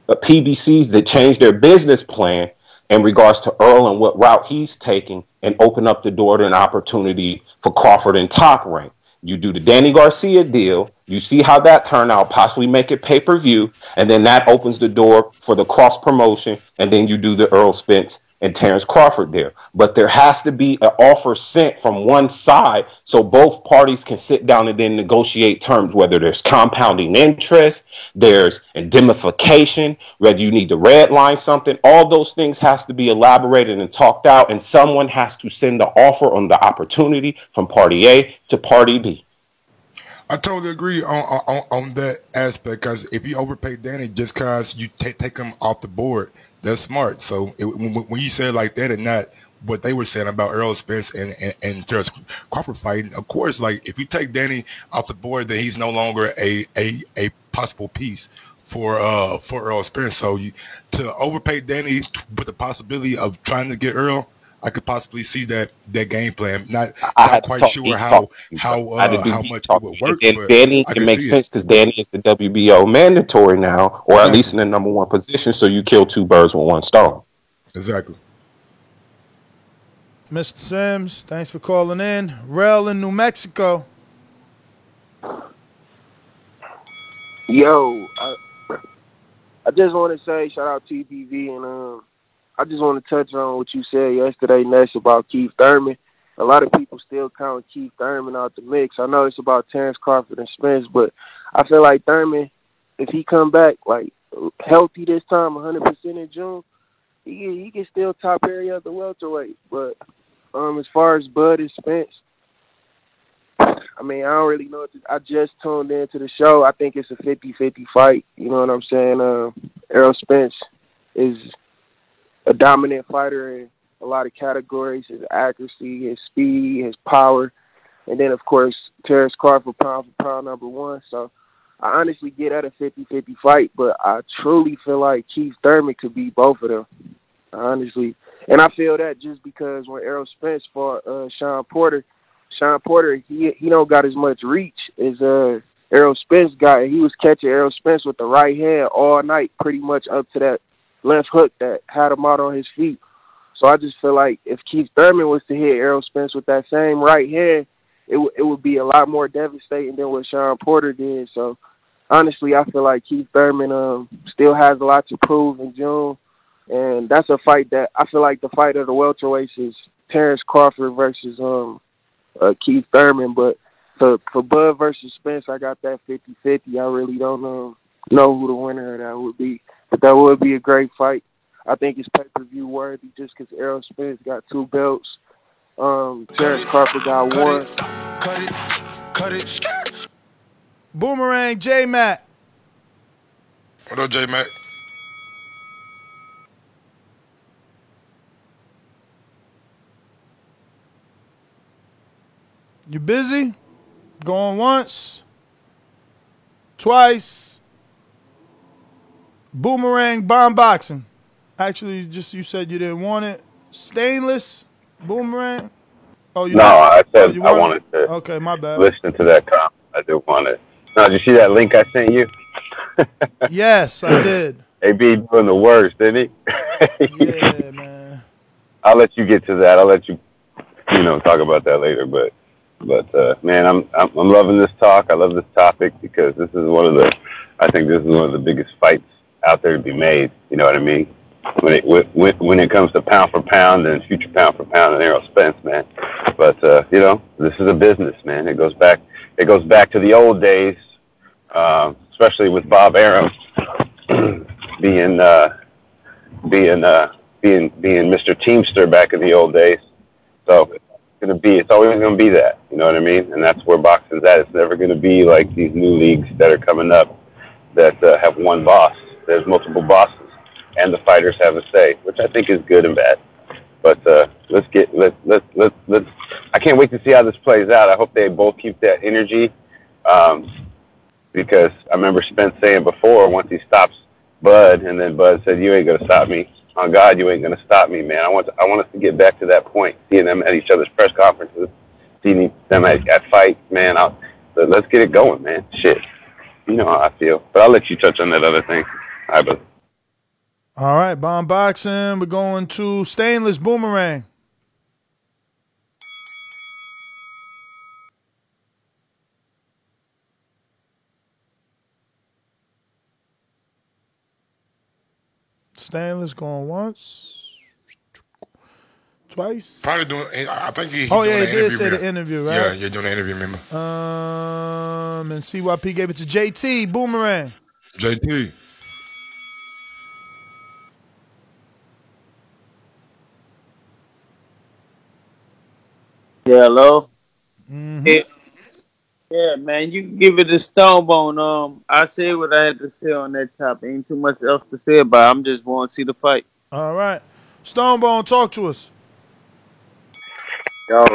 PBCs that change their business plan in regards to Earl and what route he's taking, and open up the door to an opportunity for Crawford and Top Rank. You do the Danny Garcia deal, you see how that turned out, possibly make it pay-per-view, and then that opens the door for the cross promotion, and then you do the Earl Spence and Terrence Crawford deal. But there has to be an offer sent from one side so both parties can sit down and then negotiate terms, whether there's compounding interest, there's indemnification, whether you need to redline something. All those things has to be elaborated and talked out, and someone has to send the offer on the opportunity from party A to party B. I totally agree on that aspect, because if you overpay Danny just because you take him off the board, that's smart. So when you say it like that and not what they were saying about Earl Spence and Terrence Crawford fighting, of course, like if you take Danny off the board, then he's no longer a possible piece for Earl Spence. So to overpay Danny with the possibility of trying to get Earl, I could possibly see that game plan. Not quite sure how much it would work. And but Danny, I it can makes see sense because Danny is the WBO mandatory now, or at least in the number one position. So you kill two birds with one stone. Exactly. Mr. Sims, thanks for calling in. Rel in New Mexico. Yo, I just want to say shout out to TBV, and I just want to touch on what you said yesterday, Ness, about Keith Thurman. A lot of people still count Keith Thurman out the mix. I know it's about Terrence Crawford and Spence, but I feel like Thurman, if he come back like healthy this time, 100% in June, he can still top area of the welterweight. But as far as Bud and Spence, I mean, I don't really know. I just tuned into the show. I think it's a 50-50 fight. You know what I'm saying? Errol Spence is a dominant fighter in a lot of categories: his accuracy, his speed, his power, and then of course Terrence Crawford, pound for pound, number one. So I honestly get at a 50-50 fight, but I truly feel like Keith Thurman could beat both of them, honestly. And I feel that just because when Errol Spence fought Sean Porter, he don't got as much reach as Errol Spence got. He was catching Errol Spence with the right hand all night, pretty much up to that left hook that had him out on his feet. So I just feel like if Keith Thurman was to hit Errol Spence with that same right hand, it would be a lot more devastating than what Sean Porter did. So honestly, I feel like Keith Thurman still has a lot to prove in June, and that's a fight that I feel like the fight of the welterweights is Terrence Crawford versus Keith Thurman. But for Bud versus Spence, I got that 50-50. I really don't know who the winner of that would be. But that would be a great fight. I think it's pay-per-view worthy just because Errol Spence got 2 belts. Terrence Crawford got 1. Cut it. Boomerang, J-Mac. What up, J-Mac? You busy? Going once? Twice? Boomerang bomb boxing. Actually, just you said you didn't want it. Stainless boomerang. Oh, you no, I said you I wanted to. Okay, my bad. Listen to that comment. I did want it. No, did you see that link I sent you? Yes, I did. AB doing the worst, didn't he? Yeah, man. I'll let you get to that. I'll let you, talk about that later. But man, I'm loving this talk. I love this topic because this is I think this is one of the biggest fights out there to be made. You know what I mean? When it comes to pound for pound and future pound for pound and Errol Spence, man. But this is a business, man. It goes back it goes back to the old days, especially with Bob Arum being Mr. Teamster back in the old days. So it's always gonna be that, you know what I mean? And that's where boxing's at. It's never gonna be like these new leagues that are coming up that have one boss. There's multiple bosses, and the fighters have a say, which I think is good and bad. But let's. I can't wait to see how this plays out. I hope they both keep that energy, because I remember Spence saying before, once he stops Bud, and then Bud said, "You ain't gonna stop me. On God, you ain't gonna stop me, man." I want us to get back to that point, seeing them at each other's press conferences, seeing them at fights, man. Let's get it going, man. Shit, you know how I feel. But I'll let you touch on that other thing. All right, brother. All right, Bomb Boxing. We're going to Stainless Boomerang. Stainless going once, twice. Probably doing. I think he. Oh doing yeah, he an did say remember? the interview, right? Yeah, you're doing the interview, remember? And CYP gave it to JT Boomerang. JT. Yeah, hello. Mm-hmm. Yeah, man, you can give it a stone bone. I said what I had to say on that topic. Ain't too much else to say about it. I'm just want to see the fight. All right. Stonebone, talk to us. Yo.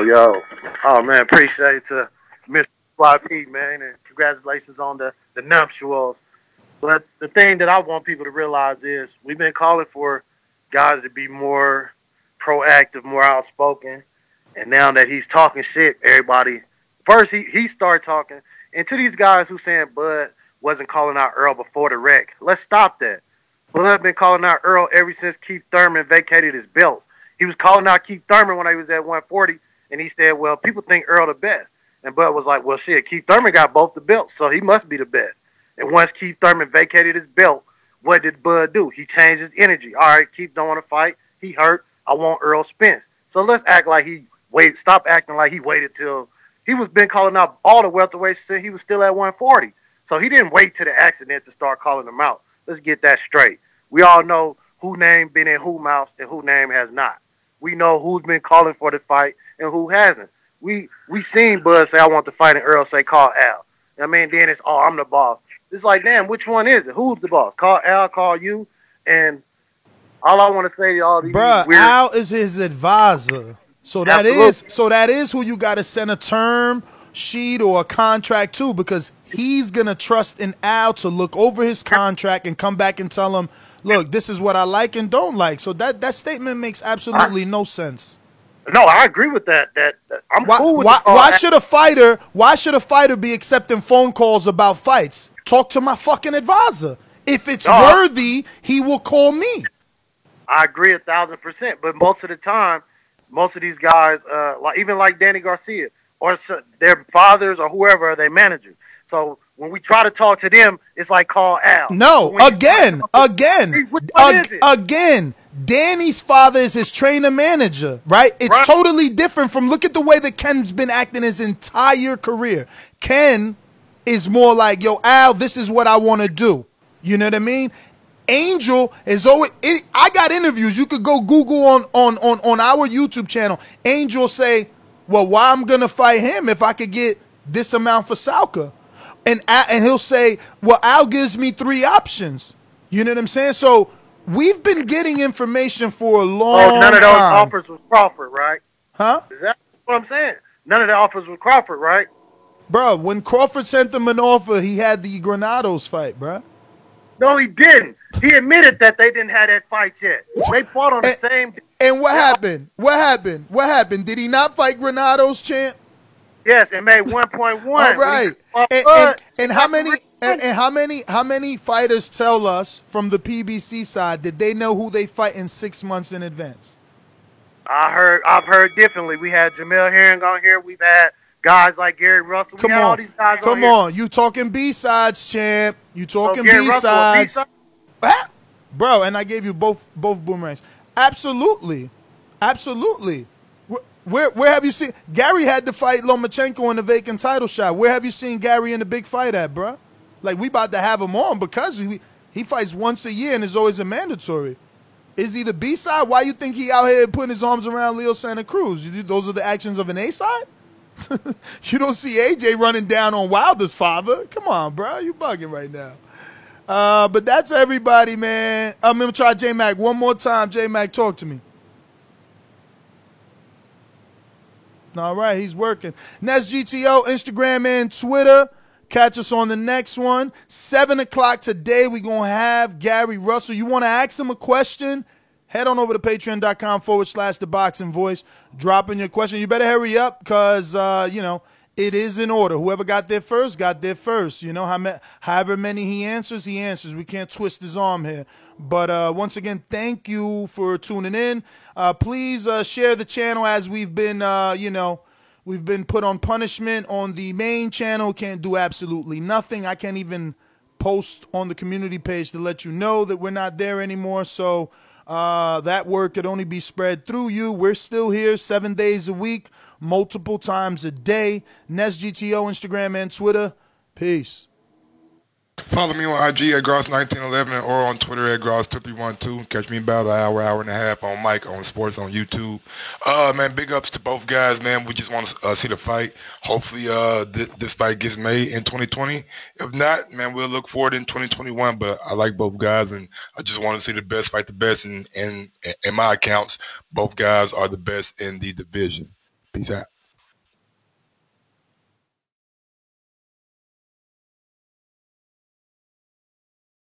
Oh, man, appreciate it to Mr. YP, man, and congratulations on the nuptials. But the thing that I want people to realize is we've been calling for guys to be more proactive, more outspoken, and now that he's talking shit, everybody... First, he started talking, and to these guys who saying Bud wasn't calling out Earl before the wreck, let's stop that. Bud been calling out Earl ever since Keith Thurman vacated his belt. He was calling out Keith Thurman when he was at 140, and he said, well, people think Earl the best. And Bud was like, well, shit, Keith Thurman got both the belts, so he must be the best. And once Keith Thurman vacated his belt, what did Bud do? He changed his energy. All right, Keith don't want to fight. He hurt. I want Earl Spence. So let's act like he waited. Stop acting like he waited till... He was been calling out all the welterweights since he was still at 140. So he didn't wait to the accident to start calling them out. Let's get that straight. We all know who name been in who mouth and who name has not. We know who's been calling for the fight and who hasn't. We seen Bud say, I want to fight, and Earl say, call Al. I mean, then it's, oh, I'm the boss. It's like, damn, which one is it? Who's the boss? Call Al, call you. And all I want to say to all these Bruh, weird... Al is his advisor. So that is who you got to send a term sheet or a contract to, because he's going to trust in Al to look over his contract and come back and tell him, look, this is what I like and don't like. So that statement makes absolutely no sense. No, I agree with that. I'm cool with why should a fighter be accepting phone calls about fights? Talk to my fucking advisor. If it's worthy, he will call me. I agree 1,000%. But most of the time, most of these guys, like Danny Garcia, or their fathers or whoever are their managers. So when we try to talk to them, it's like call Al. No, again. Danny's father is his trainer manager, right? It's totally different from, look at the way that Ken's been acting his entire career. Ken is more like, yo, Al, this is what I want to do. You know what I mean? Angel is always. I got interviews. You could go Google on our YouTube channel. Angel say, "Well, why I'm gonna fight him if I could get this amount for Salka?" And he'll say, "Well, Al gives me 3 options." You know what I'm saying? So we've been getting information for a long time. None of those offers was Crawford, right? Huh? Is that what I'm saying? None of the offers was Crawford, right? Bro, when Crawford sent him an offer, he had the Granados fight, bro. No, he didn't. He admitted that they didn't have that fight yet. They fought on the same. And what happened? What happened? Did he not fight Granados, champ? Yes, and made 1.1. All right. And how many fighters tell us from the PBC side that they know who they fight in 6 months in advance? I've heard differently. We had Jamel Herring on here. We've had guys like Gary Russell. Come we had all these guys on Come on. You talking B-sides, champ. You talking B-sides. Bro, and I gave you both boomerangs. Absolutely. Where have you seen Gary had to fight Lomachenko in the vacant title shot? Where have you seen Gary in the big fight at, bruh? Like, we about to have him on because he fights once a year and is always a mandatory. Is he the B side? Why you think he out here putting his arms around Leo Santa Cruz? Those are the actions of an A side? You don't see AJ running down on Wilder's father. Come on, bro. You bugging right now. But that's everybody, man. I'm going to try J-Mac one more time. J-Mac, talk to me. All right, he's working. Nest GTO, Instagram and Twitter. Catch us on the next one. 7 o'clock today, we're going to have Gary Russell. You want to ask him a question? Head on over to patreon.com/theboxingvoice. Drop in your question. You better hurry up because, it is in order. Whoever got there first, got there first. However many he answers. We can't twist his arm here. But once again, thank you for tuning in. Please share the channel as we've been, we've been put on punishment on the main channel. Can't do absolutely nothing. I can't even post on the community page to let you know that we're not there anymore. So that word could only be spread through you. We're still here 7 days a week, multiple times a day. Nest GTO, Instagram and Twitter. Peace. Follow me on IG at Gross1911 or on Twitter at Gross2312. Catch me about an hour and a half on Mike on Sports on YouTube. Man, big ups to both guys, man. We just want to see the fight. Hopefully, this fight gets made in 2020. If not, man, we'll look forward in 2021. But I like both guys, and I just want to see the best fight the best. And in my accounts, both guys are the best in the division. Peace out.